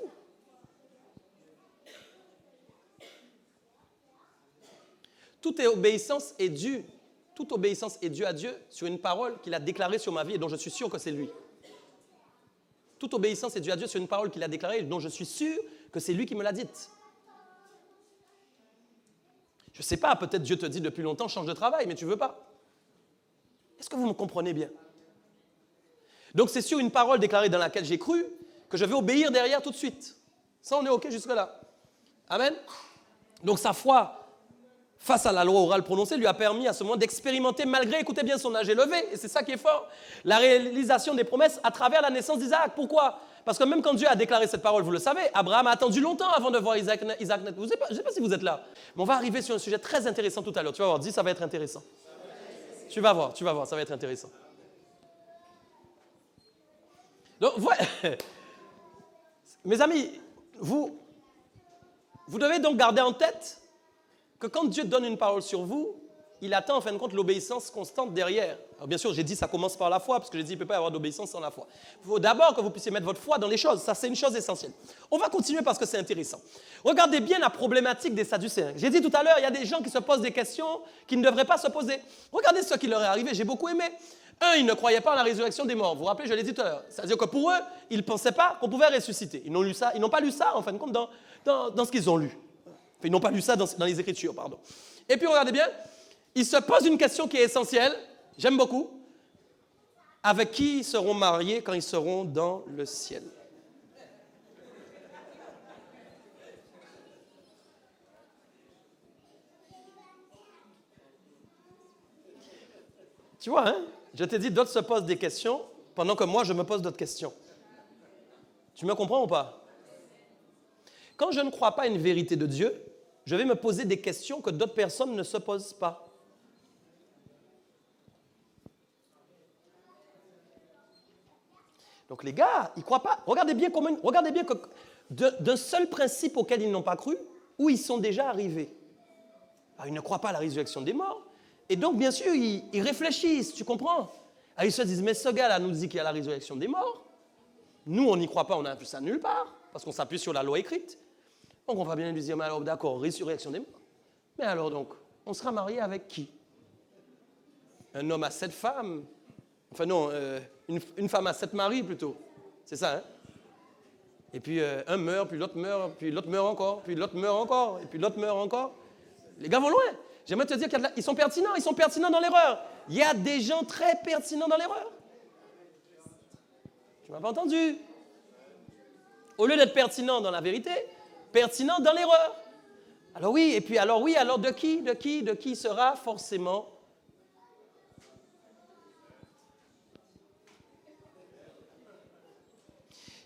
Toute obéissance est due. Toute obéissance est due à Dieu sur une parole qu'il a déclarée sur ma vie et dont je suis sûr que c'est lui. Toute obéissance est due à Dieu sur une parole qu'il a déclarée dont je suis sûr que c'est lui qui me l'a dite. Je ne sais pas, peut-être Dieu te dit depuis longtemps, change de travail, mais tu ne veux pas. Est-ce que vous me comprenez bien? Donc c'est sur une parole déclarée dans laquelle j'ai cru que je vais obéir derrière tout de suite. Ça, on est OK jusque-là. Amen. Donc sa foi face à la loi orale prononcée lui a permis à ce moment d'expérimenter, malgré, écoutez bien, son âge élevé, et c'est ça qui est fort, la réalisation des promesses à travers la naissance d'Isaac. Pourquoi? Parce que même quand Dieu a déclaré cette parole, vous le savez, Abraham a attendu longtemps avant de voir Isaac naître. Je ne sais pas si vous êtes là, mais on va arriver sur un sujet très intéressant tout à l'heure. Tu vas voir, dis, ça va être intéressant. Tu vas voir, ça va être intéressant. Donc, voilà. Mes amis, vous devez donc garder en tête que quand Dieu donne une parole sur vous, il attend en fin de compte l'obéissance constante derrière. Alors bien sûr, j'ai dit ça commence par la foi, parce que j'ai dit qu'il ne peut pas y avoir d'obéissance sans la foi. Il faut d'abord que vous puissiez mettre votre foi dans les choses. Ça, c'est une chose essentielle. On va continuer parce que c'est intéressant. Regardez bien la problématique des Sadducéens. J'ai dit tout à l'heure, il y a des gens qui se posent des questions qui ne devraient pas se poser. Regardez ce qui leur est arrivé, j'ai beaucoup aimé. Un, ils ne croyaient pas en la résurrection des morts. Vous vous rappelez, je l'ai dit tout à l'heure. C'est-à-dire que pour eux, ils ne pensaient pas qu'on pouvait ressusciter. Ils n'ont pas lu ça, en fin de compte, dans ce qu'ils ont lu. Ils n'ont pas lu ça dans les Écritures, pardon. Et puis, regardez bien, ils se posent une question qui est essentielle, j'aime beaucoup. Avec qui ils seront mariés quand ils seront dans le ciel? Tu vois, hein? Je t'ai dit, d'autres se posent des questions, pendant que moi, je me pose d'autres questions. Tu me comprends ou pas? Quand je ne crois pas à une vérité de Dieu, je vais me poser des questions que d'autres personnes ne se posent pas. Donc les gars, ils ne croient pas. Regardez bien que d'un seul principe auquel ils n'ont pas cru, où ils sont déjà arrivés. Alors, ils ne croient pas à la résurrection des morts. Et donc, bien sûr, ils réfléchissent, tu comprends? Alors, ils se disent, mais ce gars-là nous dit qu'il y a la résurrection des morts. Nous, on n'y croit pas, on n'a vu ça nulle part, parce qu'on s'appuie sur la loi écrite. Donc, on va bien lui dire, mais alors, d'accord, résurrection des morts. Mais alors, donc, on sera marié avec qui? Un homme à 7 femmes? Enfin, non, une femme à 7 maris, plutôt. C'est ça, hein? Et puis, un meurt, puis l'autre meurt, puis l'autre meurt encore, puis l'autre meurt encore, et puis l'autre meurt encore. Les gars vont loin. J'aimerais te dire qu'ils sont pertinents dans l'erreur. Il y a des gens très pertinents dans l'erreur. Tu m'as pas entendu? Au lieu d'être pertinent dans la vérité, pertinent dans l'erreur. Alors oui, alors de qui sera forcément?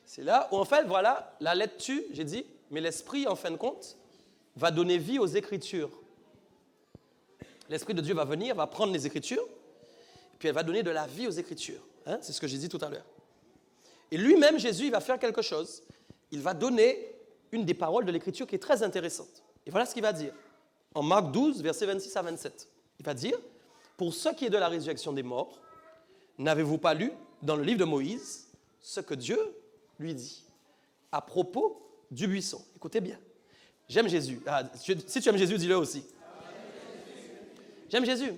C'est là où en fait, voilà, la lettre tue, j'ai dit, mais l'esprit, en fin de compte, va donner vie aux Écritures. L'Esprit de Dieu va venir, va prendre les Écritures, et puis elle va donner de la vie aux Écritures. Hein? C'est ce que j'ai dit tout à l'heure. Et lui-même, Jésus, il va faire quelque chose. Il va donner une des paroles de l'Écriture qui est très intéressante. Et voilà ce qu'il va dire. En Marc 12, versets 26 à 27. Il va dire, « Pour ce qui est de la résurrection des morts, n'avez-vous pas lu dans le livre de Moïse ce que Dieu lui dit à propos du buisson? » Écoutez bien. J'aime Jésus. Ah, si tu aimes Jésus, dis-le aussi. J'aime Jésus.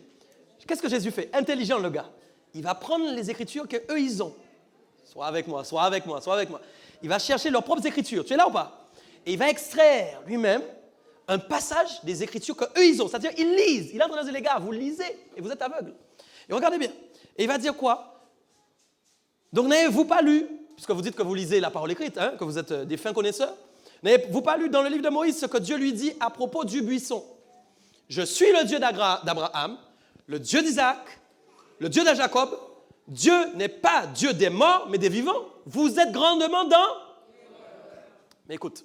Qu'est-ce que Jésus fait? Intelligent, le gars. il va prendre les écritures qu'eux, ils ont. Sois avec moi, sois avec moi, sois avec moi. Il va chercher leurs propres écritures. Tu es là ou pas? Et il va extraire lui-même un passage des écritures qu'eux, ils ont. C'est-à-dire, ils lisent. Il est en train de dire, les gars, vous lisez et vous êtes aveugles. Et regardez bien. Et il va dire quoi? Donc, n'avez-vous pas lu, puisque vous dites que vous lisez la parole écrite, hein, que vous êtes des fins connaisseurs, n'avez-vous pas lu dans le livre de Moïse ce que Dieu lui dit à propos du buisson? Je suis le Dieu d'Abraham, le Dieu d'Isaac, le Dieu de Jacob. Dieu n'est pas Dieu des morts, mais des vivants. Vous êtes grandement dans... Mais écoute,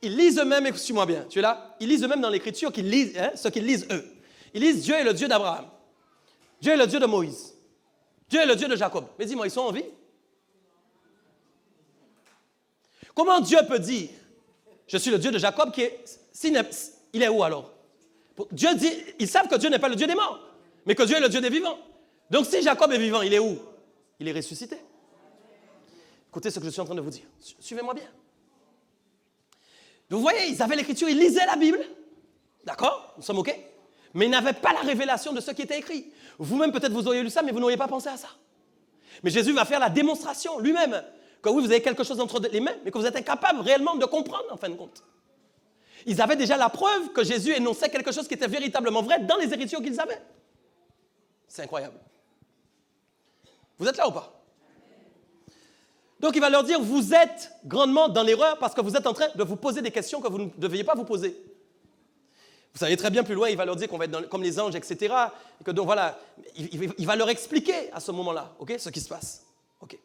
ils lisent eux-mêmes, écoute-moi bien, tu es là? Ils lisent eux-mêmes dans l'Écriture qu'ils lisent, hein, ce qu'ils lisent eux. Ils lisent Dieu est le Dieu d'Abraham. Dieu est le Dieu de Moïse. Dieu est le Dieu de Jacob. Mais dis-moi, ils sont en vie? Comment Dieu peut dire, je suis le Dieu de Jacob, il est où alors? Dieu dit, ils savent que Dieu n'est pas le Dieu des morts, mais que Dieu est le Dieu des vivants. Donc si Jacob est vivant, il est où? Il est ressuscité. Écoutez ce que je suis en train de vous dire. Suivez-moi bien. Vous voyez, ils avaient l'écriture, ils lisaient la Bible. D'accord? Nous sommes OK? Mais ils n'avaient pas la révélation de ce qui était écrit. Vous-même, peut-être, vous auriez lu ça, mais vous n'auriez pas pensé à ça. Mais Jésus va faire la démonstration lui-même que oui, vous avez quelque chose entre les mains, mais que vous êtes incapable réellement de comprendre, en fin de compte. Ils avaient déjà la preuve que Jésus énonçait quelque chose qui était véritablement vrai dans les écritures qu'ils avaient. C'est incroyable. Vous êtes là ou pas? Donc, il va leur dire, vous êtes grandement dans l'erreur parce que vous êtes en train de vous poser des questions que vous ne deviez pas vous poser. Vous savez très bien plus loin, il va leur dire qu'on va être comme les anges, etc. Et que donc voilà, il va leur expliquer à ce moment-là, ok, ce qui se passe. Ok.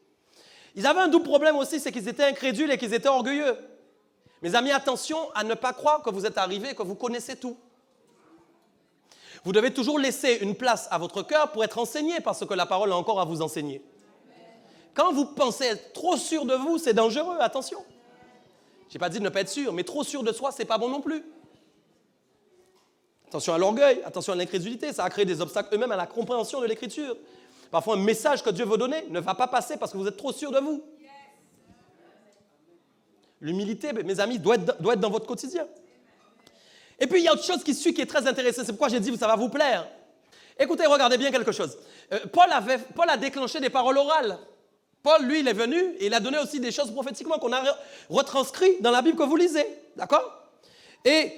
Ils avaient un double problème aussi, c'est qu'ils étaient incrédules et qu'ils étaient orgueilleux. Mes amis, attention à ne pas croire que vous êtes arrivés et que vous connaissez tout. Vous devez toujours laisser une place à votre cœur pour être enseigné parce que la parole a encore à vous enseigner. Quand vous pensez être trop sûr de vous, c'est dangereux, attention. Je n'ai pas dit de ne pas être sûr, mais trop sûr de soi, ce n'est pas bon non plus. Attention à l'orgueil, attention à l'incrédulité, ça a créé des obstacles eux-mêmes à la compréhension de l'Écriture. Parfois, un message que Dieu veut donner ne va pas passer parce que vous êtes trop sûr de vous. L'humilité, mes amis, doit être dans votre quotidien. Et puis, il y a autre chose qui suit qui est très intéressante. C'est pourquoi j'ai dit, ça va vous plaire. Écoutez, regardez bien quelque chose. Paul a déclenché des paroles orales. Paul, lui, il est venu et il a donné aussi des choses prophétiquement qu'on a retranscrites dans la Bible que vous lisez. D'accord? Et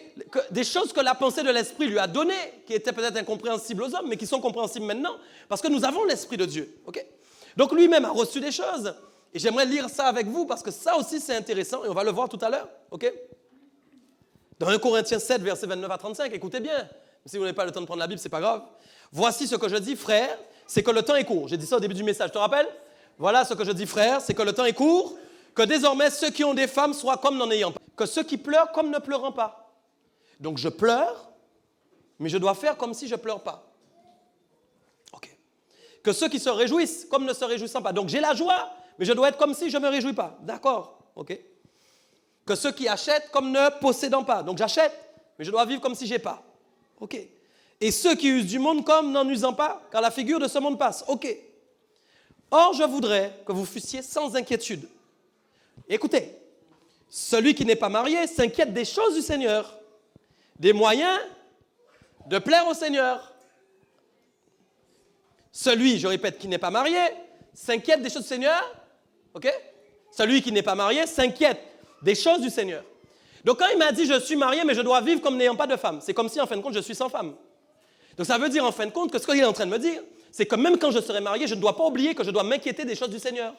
des choses que la pensée de l'Esprit lui a données, qui étaient peut-être incompréhensibles aux hommes, mais qui sont compréhensibles maintenant, parce que nous avons l'Esprit de Dieu. Okay? Donc lui-même a reçu des choses. Et j'aimerais lire ça avec vous, parce que ça aussi c'est intéressant, et on va le voir tout à l'heure. Okay? Dans 1 Corinthiens 7, versets 29 à 35, écoutez bien. Si vous n'avez pas le temps de prendre la Bible, ce n'est pas grave. Voici ce que je dis, frère, c'est que le temps est court. J'ai dit ça au début du message, tu te rappelles? Voilà ce que je dis, frère, c'est que le temps est court, que désormais ceux qui ont des femmes soient comme n'en ayant pas. Que ceux qui pleurent comme ne pleurant pas. Donc je pleure, mais je dois faire comme si je ne pleure pas. Ok. Que ceux qui se réjouissent comme ne se réjouissant pas. Donc j'ai la joie, mais je dois être comme si je ne me réjouis pas. D'accord. Ok. Que ceux qui achètent comme ne possédant pas. Donc j'achète, mais je dois vivre comme si je n'ai pas. Ok. Et ceux qui usent du monde comme n'en usant pas, car la figure de ce monde passe. Ok. Or, je voudrais que vous fussiez sans inquiétude. Écoutez, celui qui n'est pas marié s'inquiète des choses du Seigneur, des moyens de plaire au Seigneur. Celui, je répète, qui n'est pas marié s'inquiète des choses du Seigneur. Ok? Celui qui n'est pas marié s'inquiète des choses du Seigneur. Donc quand il m'a dit je suis marié mais je dois vivre comme n'ayant pas de femme, c'est comme si en fin de compte je suis sans femme. Donc ça veut dire en fin de compte que ce qu'il est en train de me dire, c'est que même quand je serai marié, je ne dois pas oublier que je dois m'inquiéter des choses du Seigneur.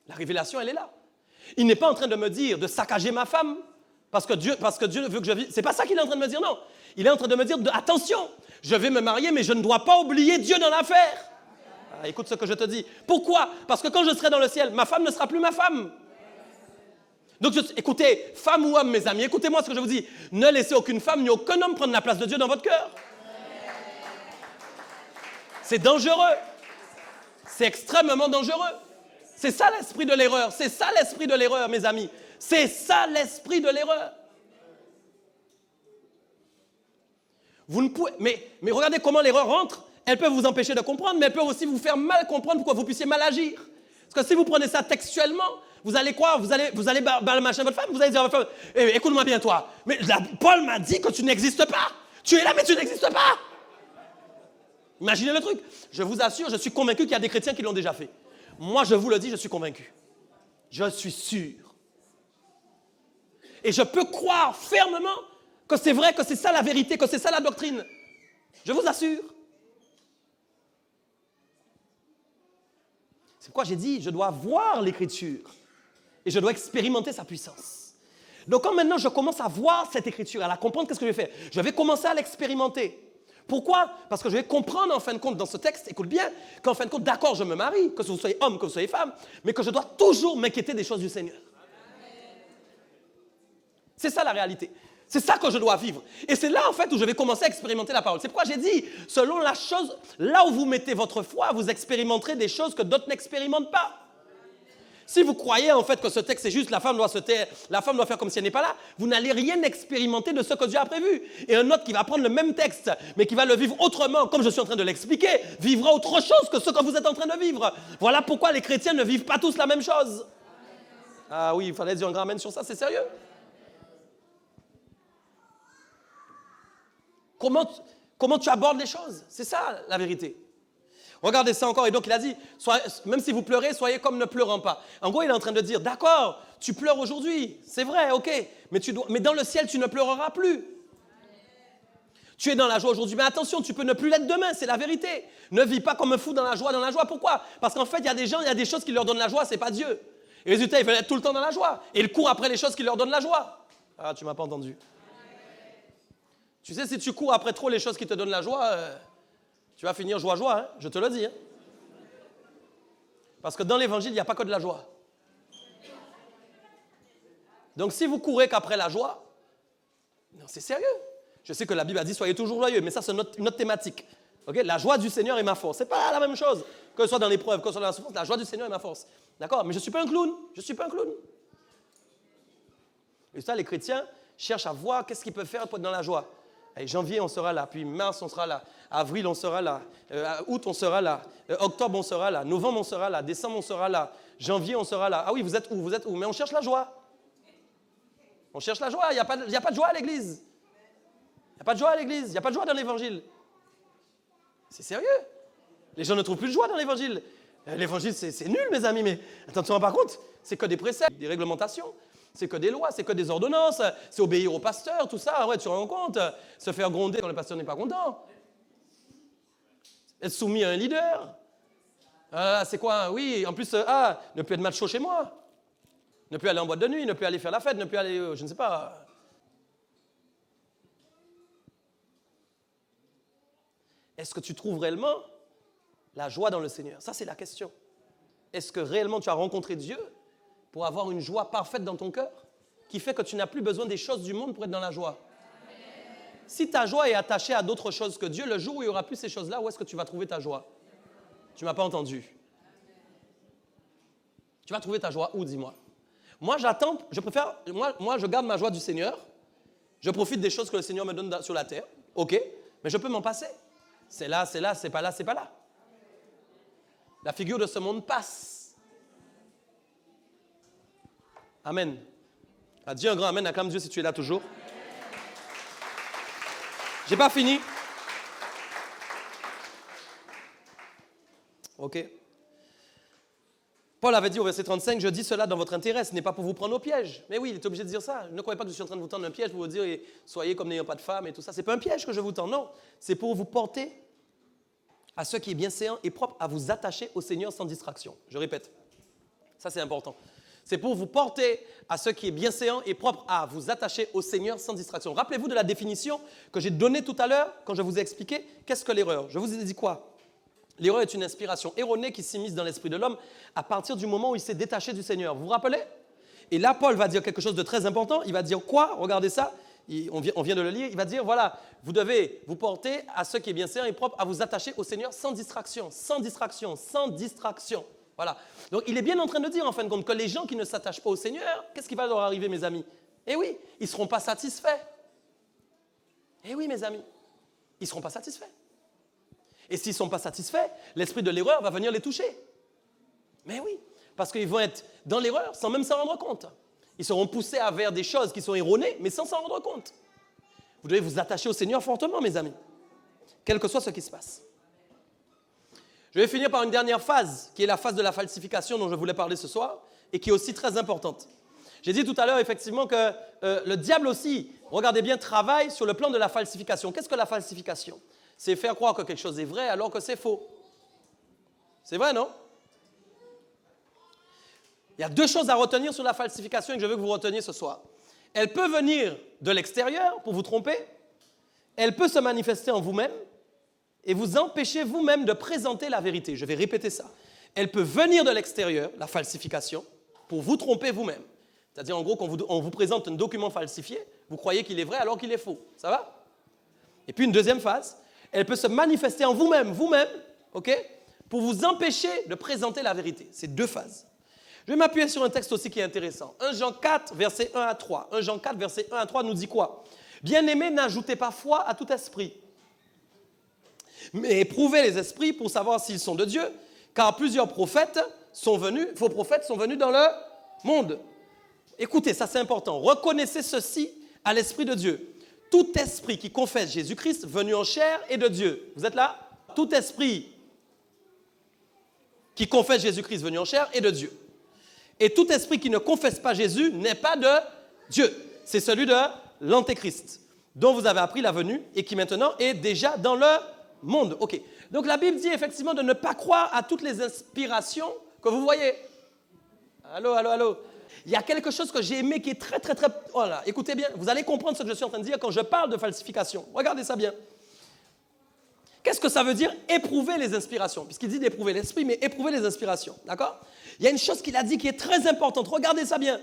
La révélation, elle est là. Il n'est pas en train de me dire de saccager ma femme parce que Dieu veut que je vive. C'est pas ça qu'il est en train de me dire, non. Il est en train de me dire, attention, je vais me marier, mais je ne dois pas oublier Dieu dans l'affaire. Ah, écoute ce que je te dis. Pourquoi? Parce que quand je serai dans le ciel, ma femme ne sera plus ma femme. Donc, écoutez, femme ou homme, mes amis, écoutez-moi ce que je vous dis. Ne laissez aucune femme ni aucun homme prendre la place de Dieu dans votre cœur. C'est dangereux. C'est extrêmement dangereux. C'est ça l'esprit de l'erreur. C'est ça l'esprit de l'erreur, mes amis. C'est ça l'esprit de l'erreur. Vous ne pouvez, mais regardez comment l'erreur rentre. Elle peut vous empêcher de comprendre, mais elle peut aussi vous faire mal comprendre pour que vous puissiez mal agir. Parce que si vous prenez ça textuellement, vous allez croire, vous allez machin votre femme, vous allez dire à votre femme, écoute-moi bien toi, mais Paul m'a dit que tu n'existes pas. Tu es là, mais tu n'existes pas. Imaginez le truc. Je vous assure, je suis convaincu qu'il y a des chrétiens qui l'ont déjà fait. Moi, je vous le dis, je suis convaincu. Je suis sûr. Et je peux croire fermement que c'est vrai, que c'est ça la vérité, que c'est ça la doctrine. Je vous assure. C'est pourquoi j'ai dit, je dois voir l'Écriture et je dois expérimenter sa puissance. Donc quand maintenant je commence à voir cette Écriture, à la comprendre, qu'est-ce que je vais faire? Je vais commencer à l'expérimenter. Pourquoi? Parce que je vais comprendre en fin de compte dans ce texte, écoute bien, qu'en fin de compte, d'accord, je me marie, que vous soyez homme, que vous soyez femme, mais que je dois toujours m'inquiéter des choses du Seigneur. C'est ça la réalité. C'est ça que je dois vivre. Et c'est là, en fait, où je vais commencer à expérimenter la parole. C'est pourquoi j'ai dit, selon la chose, là où vous mettez votre foi, vous expérimenterez des choses que d'autres n'expérimentent pas. Si vous croyez, en fait, que ce texte, c'est juste la femme doit se taire, la femme doit faire comme si elle n'est pas là, vous n'allez rien expérimenter de ce que Dieu a prévu. Et un autre qui va prendre le même texte, mais qui va le vivre autrement, comme je suis en train de l'expliquer, vivra autre chose que ce que vous êtes en train de vivre. Voilà pourquoi les chrétiens ne vivent pas tous la même chose. Ah oui, il fallait dire un grand amen sur ça, c'est sérieux. Comment tu abordes les choses? C'est ça la vérité. Regardez ça encore. Et donc il a dit, même si vous pleurez, soyez comme ne pleurant pas. En gros, il est en train de dire, d'accord, tu pleures aujourd'hui, c'est vrai, ok, mais dans le ciel, tu ne pleureras plus. Tu es dans la joie aujourd'hui, mais attention, tu peux ne plus l'être demain, c'est la vérité. Ne vis pas comme un fou dans la joie. Pourquoi? Parce qu'en fait, il y a des gens, il y a des choses qui leur donnent la joie, c'est pas Dieu. Et résultat, ils veulent être tout le temps dans la joie. Et ils courent après les choses qui leur donnent la joie. Ah, tu m'as pas entendu. Tu sais, si tu cours après trop les choses qui te donnent la joie, tu vas finir joie, hein, je te le dis. Hein. Parce que dans l'Évangile, il n'y a pas que de la joie. Donc si vous courez qu'après la joie, non, c'est sérieux. Je sais que la Bible a dit soyez toujours joyeux, mais ça c'est une autre thématique. Okay? La joie du Seigneur est ma force. Ce n'est pas la même chose. Que ce soit dans l'épreuve, que ce soit dans la souffrance, la joie du Seigneur est ma force. D'accord? Mais je ne suis pas un clown. Je ne suis pas un clown. Et ça, les chrétiens cherchent à voir qu'est-ce qu'ils peuvent faire pour être dans la joie. Et janvier, on sera là. Puis mars, on sera là. Avril, on sera là. Août, on sera là. Octobre, on sera là. Novembre, on sera là. Décembre, on sera là. Janvier, on sera là. Ah oui, vous êtes où? Vous êtes où? Mais on cherche la joie. On cherche la joie. Il n'y a pas de joie à l'église. Il n'y a pas de joie à l'église. Il n'y a pas de joie dans l'évangile. C'est sérieux. Les gens ne trouvent plus de joie dans l'évangile. L'évangile, c'est nul, mes amis. Mais attention, par contre, c'est que des préceptes, des réglementations. C'est que des lois, c'est que des ordonnances, c'est obéir au pasteur, tout ça, ouais, tu te rends compte, se faire gronder quand le pasteur n'est pas content. Être soumis à un leader. C'est quoi? Oui, en plus, ne plus être macho chez moi. Ne plus aller en boîte de nuit, ne plus aller faire la fête, ne plus aller, je ne sais pas. Est-ce que tu trouves réellement la joie dans le Seigneur? Ça, c'est la question. Est-ce que réellement tu as rencontré Dieu pour avoir une joie parfaite dans ton cœur, qui fait que tu n'as plus besoin des choses du monde pour être dans la joie? Amen. Si ta joie est attachée à d'autres choses que Dieu, le jour où il n'y aura plus ces choses-là, où est-ce que tu vas trouver ta joie? Tu ne m'as pas entendu. Tu vas trouver ta joie où, dis-moi? Moi, j'attends, moi, je garde ma joie du Seigneur, je profite des choses que le Seigneur me donne sur la terre, ok, mais je peux m'en passer. C'est là, c'est pas là, c'est pas là. La figure de ce monde passe. Amen. Dis un grand amen, acclame Dieu si tu es là toujours. J'ai pas fini. Ok. Paul avait dit au verset 35, je dis cela dans votre intérêt, ce n'est pas pour vous prendre au piège. Mais oui, il est obligé de dire ça. Ne croyez pas que je suis en train de vous tendre un piège pour vous dire soyez comme n'ayant pas de femme et tout ça. Ce n'est pas un piège que je vous tends, non. C'est pour vous porter à ce qui est bien séant et propre à vous attacher au Seigneur sans distraction. Je répète, ça c'est important. C'est pour vous porter à ce qui est bien séant et propre à vous attacher au Seigneur sans distraction. Rappelez-vous de la définition que j'ai donnée tout à l'heure quand je vous ai expliqué qu'est-ce que l'erreur. Je vous ai dit quoi? L'erreur est une inspiration erronée qui s'immisce dans l'esprit de l'homme à partir du moment où il s'est détaché du Seigneur. Vous vous rappelez? Et là, Paul va dire quelque chose de très important. Il va dire quoi? Regardez ça. On vient de le lire. Il va dire, voilà, vous devez vous porter à ce qui est bien séant et propre à vous attacher au Seigneur sans distraction, sans distraction, sans distraction. Voilà. Donc, il est bien en train de dire, en fin de compte, que les gens qui ne s'attachent pas au Seigneur, qu'est-ce qui va leur arriver, mes amis? Eh oui, ils ne seront pas satisfaits. Eh oui, mes amis, ils ne seront pas satisfaits. Et s'ils ne sont pas satisfaits, l'esprit de l'erreur va venir les toucher. Mais oui, parce qu'ils vont être dans l'erreur sans même s'en rendre compte. Ils seront poussés vers des choses qui sont erronées, mais sans s'en rendre compte. Vous devez vous attacher au Seigneur fortement, mes amis, quel que soit ce qui se passe. Je vais finir par une dernière phase, qui est la phase de la falsification dont je voulais parler ce soir, et qui est aussi très importante. J'ai dit tout à l'heure, effectivement, que le diable aussi, regardez bien, travaille sur le plan de la falsification. Qu'est-ce que la falsification? C'est faire croire que quelque chose est vrai alors que c'est faux. C'est vrai, non? Il y a deux choses à retenir sur la falsification et que je veux que vous reteniez ce soir. Elle peut venir de l'extérieur pour vous tromper. Elle peut se manifester en vous-même et vous empêcher vous-même de présenter la vérité. Je vais répéter ça. Elle peut venir de l'extérieur, la falsification, pour vous tromper vous-même. C'est-à-dire, en gros, quand on vous présente un document falsifié, vous croyez qu'il est vrai alors qu'il est faux. Ça va? Et puis, une deuxième phase, elle peut se manifester en vous-même, OK, pour vous empêcher de présenter la vérité. C'est deux phases. Je vais m'appuyer sur un texte aussi qui est intéressant. 1 Jean 4, versets 1 à 3. 1 Jean 4, versets 1 à 3 nous dit quoi? Bien-aimés, n'ajoutez pas foi à tout esprit, mais éprouvez les esprits pour savoir s'ils sont de Dieu, car plusieurs prophètes sont venus, faux prophètes sont venus dans le monde. Écoutez, ça c'est important. Reconnaissez ceci à l'Esprit de Dieu. Tout esprit qui confesse Jésus-Christ venu en chair est de Dieu. Vous êtes là? Tout esprit qui confesse Jésus-Christ venu en chair est de Dieu. Et tout esprit qui ne confesse pas Jésus n'est pas de Dieu. C'est celui de l'Antéchrist, dont vous avez appris la venue et qui maintenant est déjà dans le monde. OK. Donc la Bible dit effectivement de ne pas croire à toutes les inspirations que vous voyez. Allô, allô, allô. Il y a quelque chose que j'ai aimé qui est très, très, très... Voilà, écoutez bien, vous allez comprendre ce que je suis en train de dire quand je parle de falsification. Regardez ça bien. Qu'est-ce que ça veut dire éprouver les inspirations? Puisqu'il dit d'éprouver l'esprit, mais éprouver les inspirations. D'accord? Il y a une chose qu'il a dit qui est très importante. Regardez ça bien.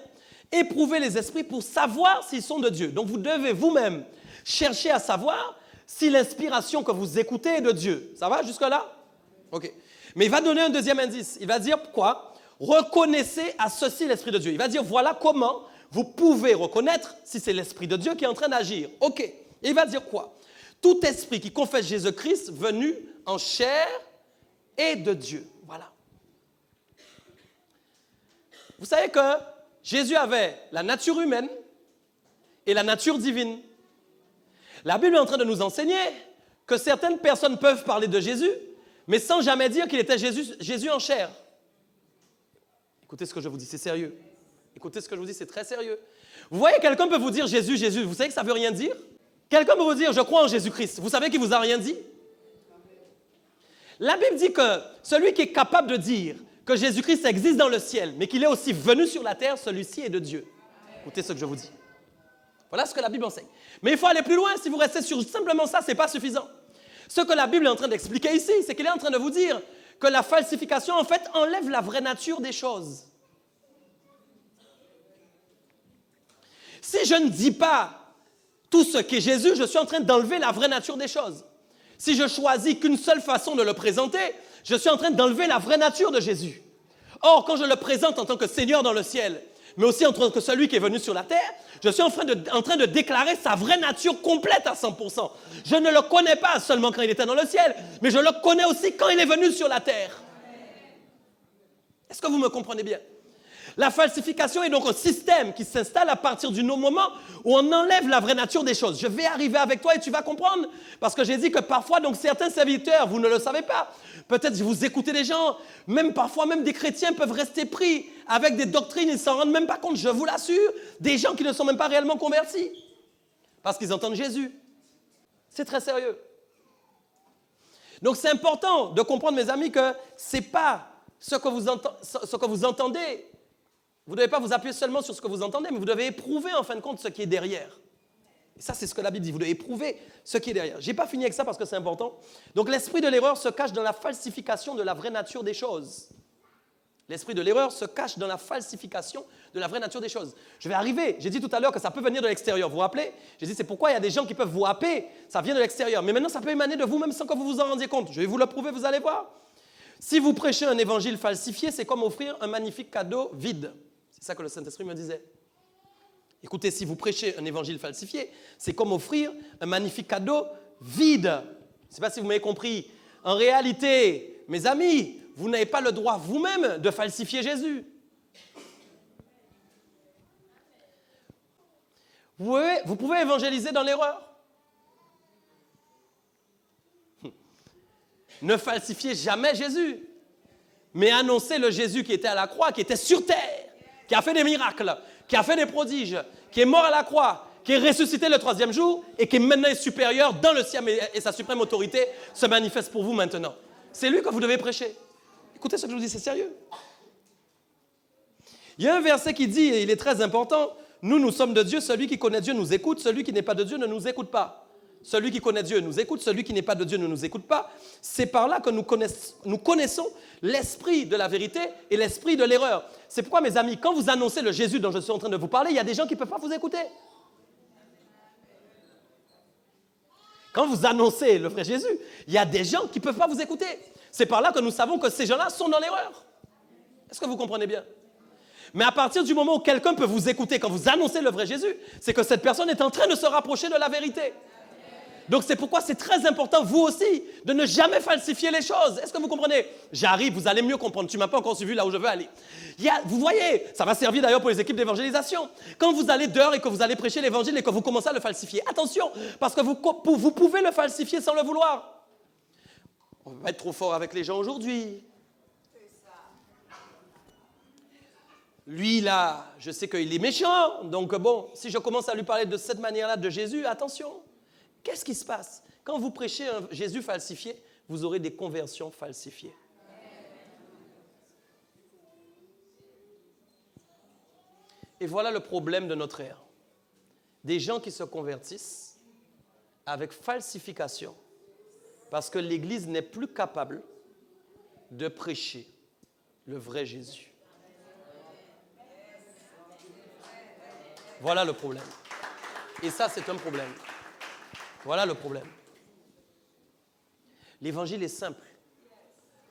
Éprouver les esprits pour savoir s'ils sont de Dieu. Donc vous devez vous-même chercher à savoir si l'inspiration que vous écoutez est de Dieu. Ça va jusque-là? OK. Mais il va donner un deuxième indice. Il va dire quoi? Reconnaissez à ceci l'Esprit de Dieu. Il va dire voilà comment vous pouvez reconnaître si c'est l'Esprit de Dieu qui est en train d'agir. OK. Et il va dire quoi? Tout esprit qui confesse Jésus-Christ venu en chair est de Dieu. Voilà. Vous savez que Jésus avait la nature humaine et la nature divine. La Bible est en train de nous enseigner que certaines personnes peuvent parler de Jésus, mais sans jamais dire qu'il était Jésus en chair. Écoutez ce que je vous dis, c'est sérieux. Écoutez ce que je vous dis, c'est très sérieux. Vous voyez, quelqu'un peut vous dire Jésus, Jésus, vous savez que ça ne veut rien dire? Quelqu'un peut vous dire je crois en Jésus-Christ, vous savez qu'il ne vous a rien dit? La Bible dit que celui qui est capable de dire que Jésus-Christ existe dans le ciel, mais qu'il est aussi venu sur la terre, celui-ci est de Dieu. Écoutez ce que je vous dis. Voilà ce que la Bible enseigne. Mais il faut aller plus loin. Si vous restez sur simplement ça, ce n'est pas suffisant. Ce que la Bible est en train d'expliquer ici, c'est qu'il est en train de vous dire que la falsification, en fait, enlève la vraie nature des choses. Si je ne dis pas tout ce qu'est Jésus, je suis en train d'enlever la vraie nature des choses. Si je choisis qu'une seule façon de le présenter, je suis en train d'enlever la vraie nature de Jésus. Or, quand je le présente en tant que Seigneur dans le ciel, mais aussi en tant que celui qui est venu sur la terre, je suis en train de déclarer sa vraie nature complète à 100%. Je ne le connais pas seulement quand il était dans le ciel, mais je le connais aussi quand il est venu sur la terre. Est-ce que vous me comprenez bien? La falsification est donc un système qui s'installe à partir du moment où on enlève la vraie nature des choses. Je vais arriver avec toi et tu vas comprendre. Parce que j'ai dit que parfois, donc, certains serviteurs, vous ne le savez pas, peut-être que vous écoutez des gens, même parfois même des chrétiens peuvent rester pris avec des doctrines, ils ne s'en rendent même pas compte, je vous l'assure, des gens qui ne sont même pas réellement convertis. Parce qu'ils entendent Jésus. C'est très sérieux. Donc c'est important de comprendre, mes amis, que ce n'est pas ce que vous entendez. Vous ne devez pas vous appuyer seulement sur ce que vous entendez, mais vous devez éprouver en fin de compte ce qui est derrière. Et ça, c'est ce que la Bible dit. Vous devez éprouver ce qui est derrière. Je n'ai pas fini avec ça parce que c'est important. Donc l'esprit de l'erreur se cache dans la falsification de la vraie nature des choses. L'esprit de l'erreur se cache dans la falsification de la vraie nature des choses. Je vais arriver. J'ai dit tout à l'heure que ça peut venir de l'extérieur. Vous vous rappelez? J'ai dit c'est pourquoi il y a des gens qui peuvent vous happer. Ça vient de l'extérieur. Mais maintenant, ça peut émaner de vous même sans que vous vous en rendiez compte. Je vais vous le prouver, vous allez voir. Si vous prêchez un évangile falsifié, c'est comme offrir un magnifique cadeau vide. C'est ça que le Saint-Esprit me disait. Écoutez, si vous prêchez un évangile falsifié, c'est comme offrir un magnifique cadeau vide. Je ne sais pas si vous m'avez compris. En réalité, mes amis, vous n'avez pas le droit vous-même de falsifier Jésus. Vous pouvez évangéliser dans l'erreur. Ne falsifiez jamais Jésus. Mais annoncez le Jésus qui était à la croix, qui était sur terre, qui a fait des miracles, qui a fait des prodiges, qui est mort à la croix, qui est ressuscité le 3e jour et qui maintenant est supérieur dans le ciel et sa suprême autorité se manifeste pour vous maintenant. C'est lui que vous devez prêcher. Écoutez ce que je vous dis, c'est sérieux. Il y a un verset qui dit, et il est très important, nous sommes de Dieu, celui qui connaît Dieu nous écoute, celui qui n'est pas de Dieu ne nous écoute pas. Celui qui connaît Dieu nous écoute, celui qui n'est pas de Dieu ne nous écoute pas. C'est par là que nous connaissons l'esprit de la vérité et l'esprit de l'erreur. C'est pourquoi, mes amis, quand vous annoncez le Jésus dont je suis en train de vous parler, il y a des gens qui ne peuvent pas vous écouter. Quand vous annoncez le vrai Jésus, il y a des gens qui ne peuvent pas vous écouter. C'est par là que nous savons que ces gens-là sont dans l'erreur. Est-ce que vous comprenez bien? Mais à partir du moment où quelqu'un peut vous écouter quand vous annoncez le vrai Jésus, c'est que cette personne est en train de se rapprocher de la vérité. Donc c'est pourquoi c'est très important, vous aussi, de ne jamais falsifier les choses. Est-ce que vous comprenez? J'arrive, vous allez mieux comprendre. Tu ne m'as pas encore suivi là où je veux aller. Vous voyez, ça va servir d'ailleurs pour les équipes d'évangélisation. Quand vous allez dehors et que vous allez prêcher l'évangile et que vous commencez à le falsifier, attention, parce que vous pouvez le falsifier sans le vouloir. On ne va pas être trop fort avec les gens aujourd'hui. Lui, là, je sais qu'il est méchant. Donc bon, si je commence à lui parler de cette manière-là de Jésus, attention. Qu'est-ce qui se passe? Quand vous prêchez un Jésus falsifié, vous aurez des conversions falsifiées. Et voilà le problème de notre ère. Des gens qui se convertissent avec falsification parce que l'Église n'est plus capable de prêcher le vrai Jésus. Voilà le problème. Et ça, c'est un problème. Voilà le problème. L'évangile est simple.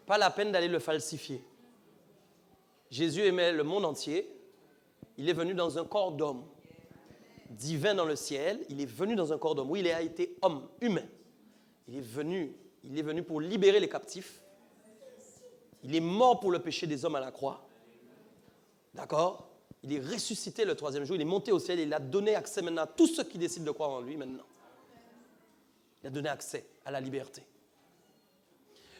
Pas la peine d'aller le falsifier. Jésus aimait le monde entier. Il est venu dans un corps d'homme. Divin dans le ciel. Il est venu dans un corps d'homme. Oui, il a été homme, humain. Il est venu pour libérer les captifs. Il est mort pour le péché des hommes à la croix. D'accord? Il est ressuscité le 3e jour. Il est monté au ciel et il a donné accès maintenant à tous ceux qui décident de croire en lui maintenant. Il a donné accès à la liberté.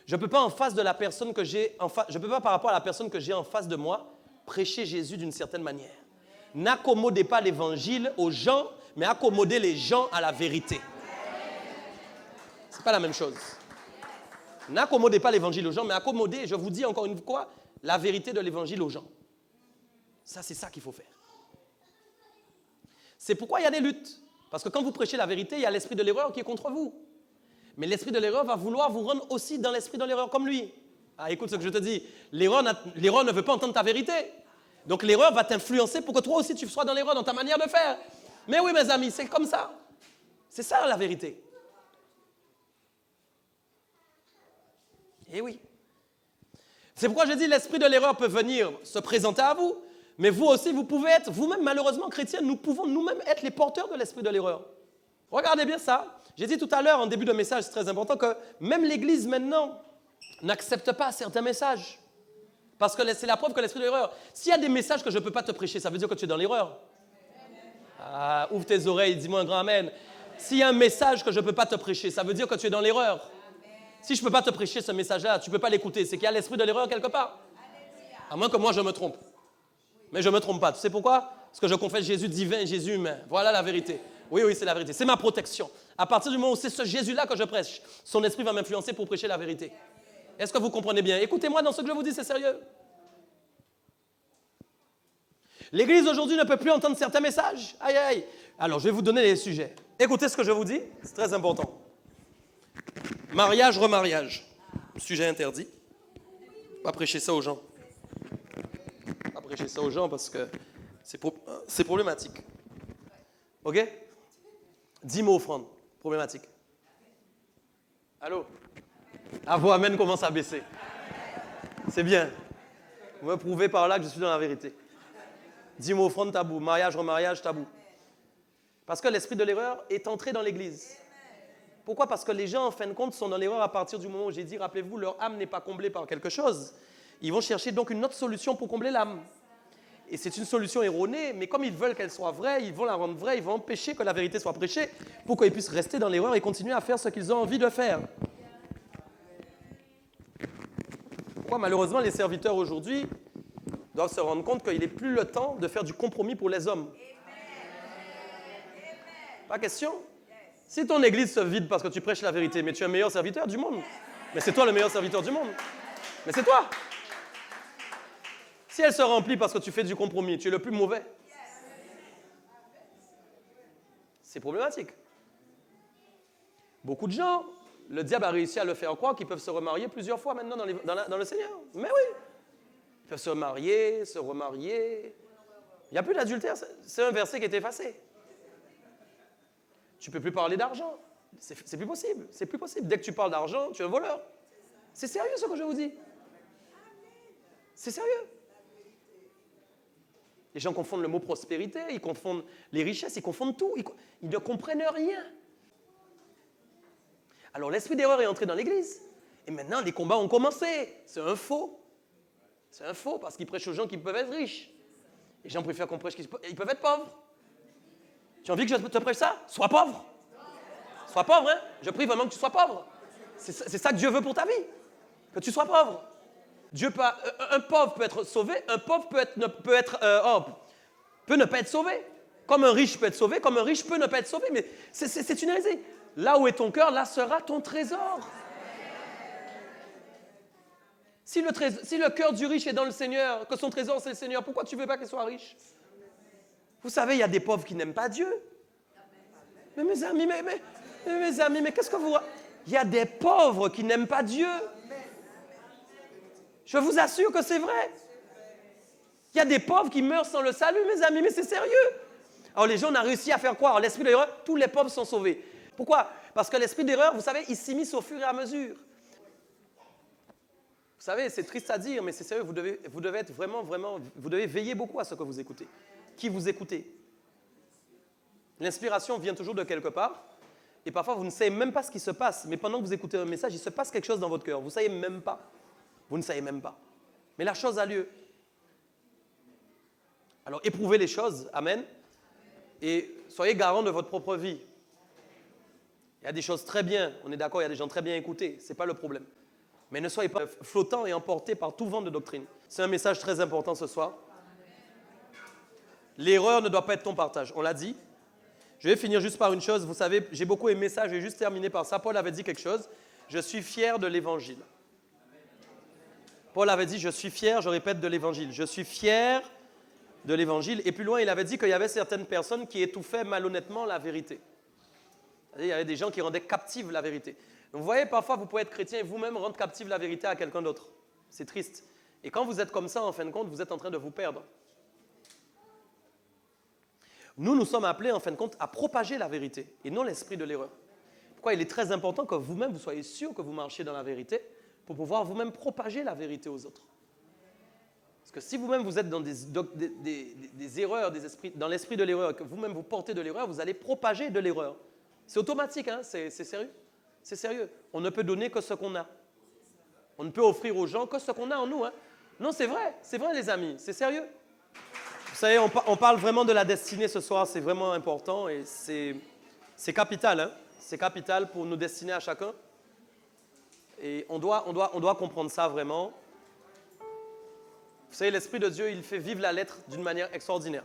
Je ne peux pas en face de la personne que j'ai en face, je peux pas par rapport à la personne que j'ai en face de moi prêcher Jésus d'une certaine manière. N'accommodez pas l'évangile aux gens, mais accommodez les gens à la vérité. C'est pas la même chose. N'accommodez pas l'évangile aux gens, mais accommodez, je vous dis encore une fois, la vérité de l'évangile aux gens. Ça, c'est ça qu'il faut faire. C'est pourquoi il y a des luttes. Parce que quand vous prêchez la vérité, il y a l'esprit de l'erreur qui est contre vous. Mais l'esprit de l'erreur va vouloir vous rendre aussi dans l'esprit de l'erreur comme lui. Ah, écoute ce que je te dis. L'erreur ne veut pas entendre ta vérité. Donc l'erreur va t'influencer pour que toi aussi tu sois dans l'erreur dans ta manière de faire. Mais oui, mes amis, c'est comme ça. C'est ça la vérité. Eh oui. C'est pourquoi je dis l'esprit de l'erreur peut venir se présenter à vous. Mais vous aussi, vous pouvez être, vous-même, malheureusement, chrétiens, nous pouvons nous-mêmes être les porteurs de l'esprit de l'erreur. Regardez bien ça. J'ai dit tout à l'heure, en début de message, c'est très important, que même l'Église, maintenant, n'accepte pas certains messages. Parce que c'est la preuve que l'esprit de l'erreur. S'il y a des messages que je ne peux pas te prêcher, ça veut dire que tu es dans l'erreur. Ah, ouvre tes oreilles, dis-moi un grand amen. S'il y a un message que je ne peux pas te prêcher, ça veut dire que tu es dans l'erreur. Si je ne peux pas te prêcher ce message-là, tu ne peux pas l'écouter. C'est qu'il y a l'esprit de l'erreur quelque part. À moins que moi, je me trompe. Mais je ne me trompe pas. Tu sais pourquoi? Parce que je confesse Jésus divin et Jésus humain. Voilà la vérité. Oui, c'est la vérité. C'est ma protection. À partir du moment où c'est ce Jésus-là que je prêche, son esprit va m'influencer pour prêcher la vérité. Est-ce que vous comprenez bien? Écoutez-moi dans ce que je vous dis, c'est sérieux. L'Église aujourd'hui ne peut plus entendre certains messages. Aïe, aïe. Alors, je vais vous donner les sujets. Écoutez ce que je vous dis, c'est très important. Mariage, remariage. Sujet interdit. Pas prêcher ça aux gens. Pas prêcher ça aux gens parce que c'est problématique. OK? 10 mots offrande. Problématique. Allô? Ah, vos amen commence à baisser. C'est bien. Vous me prouvez par là que je suis dans la vérité. 10 mots offrande, tabou. Mariage, remariage, tabou. Parce que l'esprit de l'erreur est entré dans l'Église. Pourquoi? Parce que les gens, en fin de compte, sont dans l'erreur à partir du moment où j'ai dit, rappelez-vous, leur âme n'est pas comblée par quelque chose. Ils vont chercher donc une autre solution pour combler l'âme. Et c'est une solution erronée, mais comme ils veulent qu'elle soit vraie, ils vont la rendre vraie, ils vont empêcher que la vérité soit prêchée pour qu'ils puissent rester dans l'erreur et continuer à faire ce qu'ils ont envie de faire. Pourquoi malheureusement les serviteurs aujourd'hui doivent se rendre compte qu'il n'est plus le temps de faire du compromis pour les hommes. Pas question. Si ton église se vide parce que tu prêches la vérité, mais tu es le meilleur serviteur du monde. Mais c'est toi le meilleur serviteur du monde. Mais c'est toi. Si elle se remplit parce que tu fais du compromis, tu es le plus mauvais. C'est problématique. Beaucoup de gens, le diable a réussi à le faire croire qu'ils peuvent se remarier plusieurs fois maintenant dans le Seigneur. Mais oui. Ils peuvent se marier, se remarier. Il n'y a plus d'adultère. C'est un verset qui est effacé. Tu ne peux plus parler d'argent. C'est plus possible. C'est plus possible. Dès que tu parles d'argent, tu es un voleur. C'est sérieux ce que je vous dis. C'est sérieux. Les gens confondent le mot prospérité, ils confondent les richesses, ils confondent tout. Ils ne comprennent rien. Alors l'esprit d'erreur est entré dans l'Église. Et maintenant, les combats ont commencé. C'est un faux. C'est un faux parce qu'ils prêchent aux gens qui peuvent être riches. Les gens préfèrent qu'on prêche qu'ils peuvent être pauvres. Tu as envie que je te prêche ça? Sois pauvre. Sois pauvre, hein? Je prie vraiment que tu sois pauvre. C'est ça que Dieu veut pour ta vie. Que tu sois pauvre. Un pauvre peut être sauvé, un pauvre peut ne pas être sauvé. Comme un riche peut être sauvé, comme un riche peut ne pas être sauvé. Mais c'est une hérésie. Là où est ton cœur, là sera ton trésor. Si le cœur du riche est dans le Seigneur, que son trésor c'est le Seigneur, pourquoi tu ne veux pas qu'il soit riche? Vous savez, il y a des pauvres qui n'aiment pas Dieu. Mais mes amis, mais qu'est-ce que vous... Il y a des pauvres qui n'aiment pas Dieu. Je vous assure que c'est vrai. Il y a des pauvres qui meurent sans le salut, mes amis, mais c'est sérieux. Alors les gens ont réussi à faire croire, l'esprit de l'erreur, tous les pauvres sont sauvés. Pourquoi? Parce que l'esprit d'erreur, vous savez, il s'immisce au fur et à mesure. Vous savez, c'est triste à dire, mais c'est sérieux, vous devez être vraiment, vous devez veiller beaucoup à ce que vous écoutez. Qui vous écoutez? L'inspiration vient toujours de quelque part, et parfois vous ne savez même pas ce qui se passe, mais pendant que vous écoutez un message, il se passe quelque chose dans votre cœur. Vous ne savez même pas. Vous ne savez même pas. Mais la chose a lieu. Alors éprouvez les choses, amen, et soyez garant de votre propre vie. Il y a des choses très bien, on est d'accord, il y a des gens très bien écoutés, ce n'est pas le problème. Mais ne soyez pas flottants et emportés par tout vent de doctrine. C'est un message très important ce soir. L'erreur ne doit pas être ton partage, on l'a dit. Je vais finir juste par une chose, vous savez, j'ai beaucoup aimé ça, je vais juste terminer par ça. Paul avait dit quelque chose, je suis fier de l'évangile. Paul avait dit, je suis fier, je répète, de l'évangile. Je suis fier de l'évangile. Et plus loin, il avait dit qu'il y avait certaines personnes qui étouffaient malhonnêtement la vérité. Il y avait des gens qui rendaient captive la vérité. Donc vous voyez, parfois, vous pouvez être chrétien et vous-même rendre captive la vérité à quelqu'un d'autre. C'est triste. Et quand vous êtes comme ça, en fin de compte, vous êtes en train de vous perdre. Nous sommes appelés, en fin de compte, à propager la vérité et non l'esprit de l'erreur. Pourquoi il est très important que vous-même, vous soyez sûr que vous marchiez dans la vérité pour pouvoir vous-même propager la vérité aux autres. Parce que si vous-même vous êtes dans des erreurs, dans l'esprit de l'erreur, que vous-même vous portez de l'erreur, vous allez propager de l'erreur. C'est automatique, hein? C'est sérieux. C'est sérieux. On ne peut donner que ce qu'on a. On ne peut offrir aux gens que ce qu'on a en nous. Hein? Non, c'est vrai les amis, c'est sérieux. Vous savez, on parle vraiment de la destinée ce soir, c'est vraiment important et c'est capital. Hein? C'est capital pour nos destinées à chacun. Et on doit comprendre ça vraiment. Vous savez, l'Esprit de Dieu, il fait vivre la lettre d'une manière extraordinaire.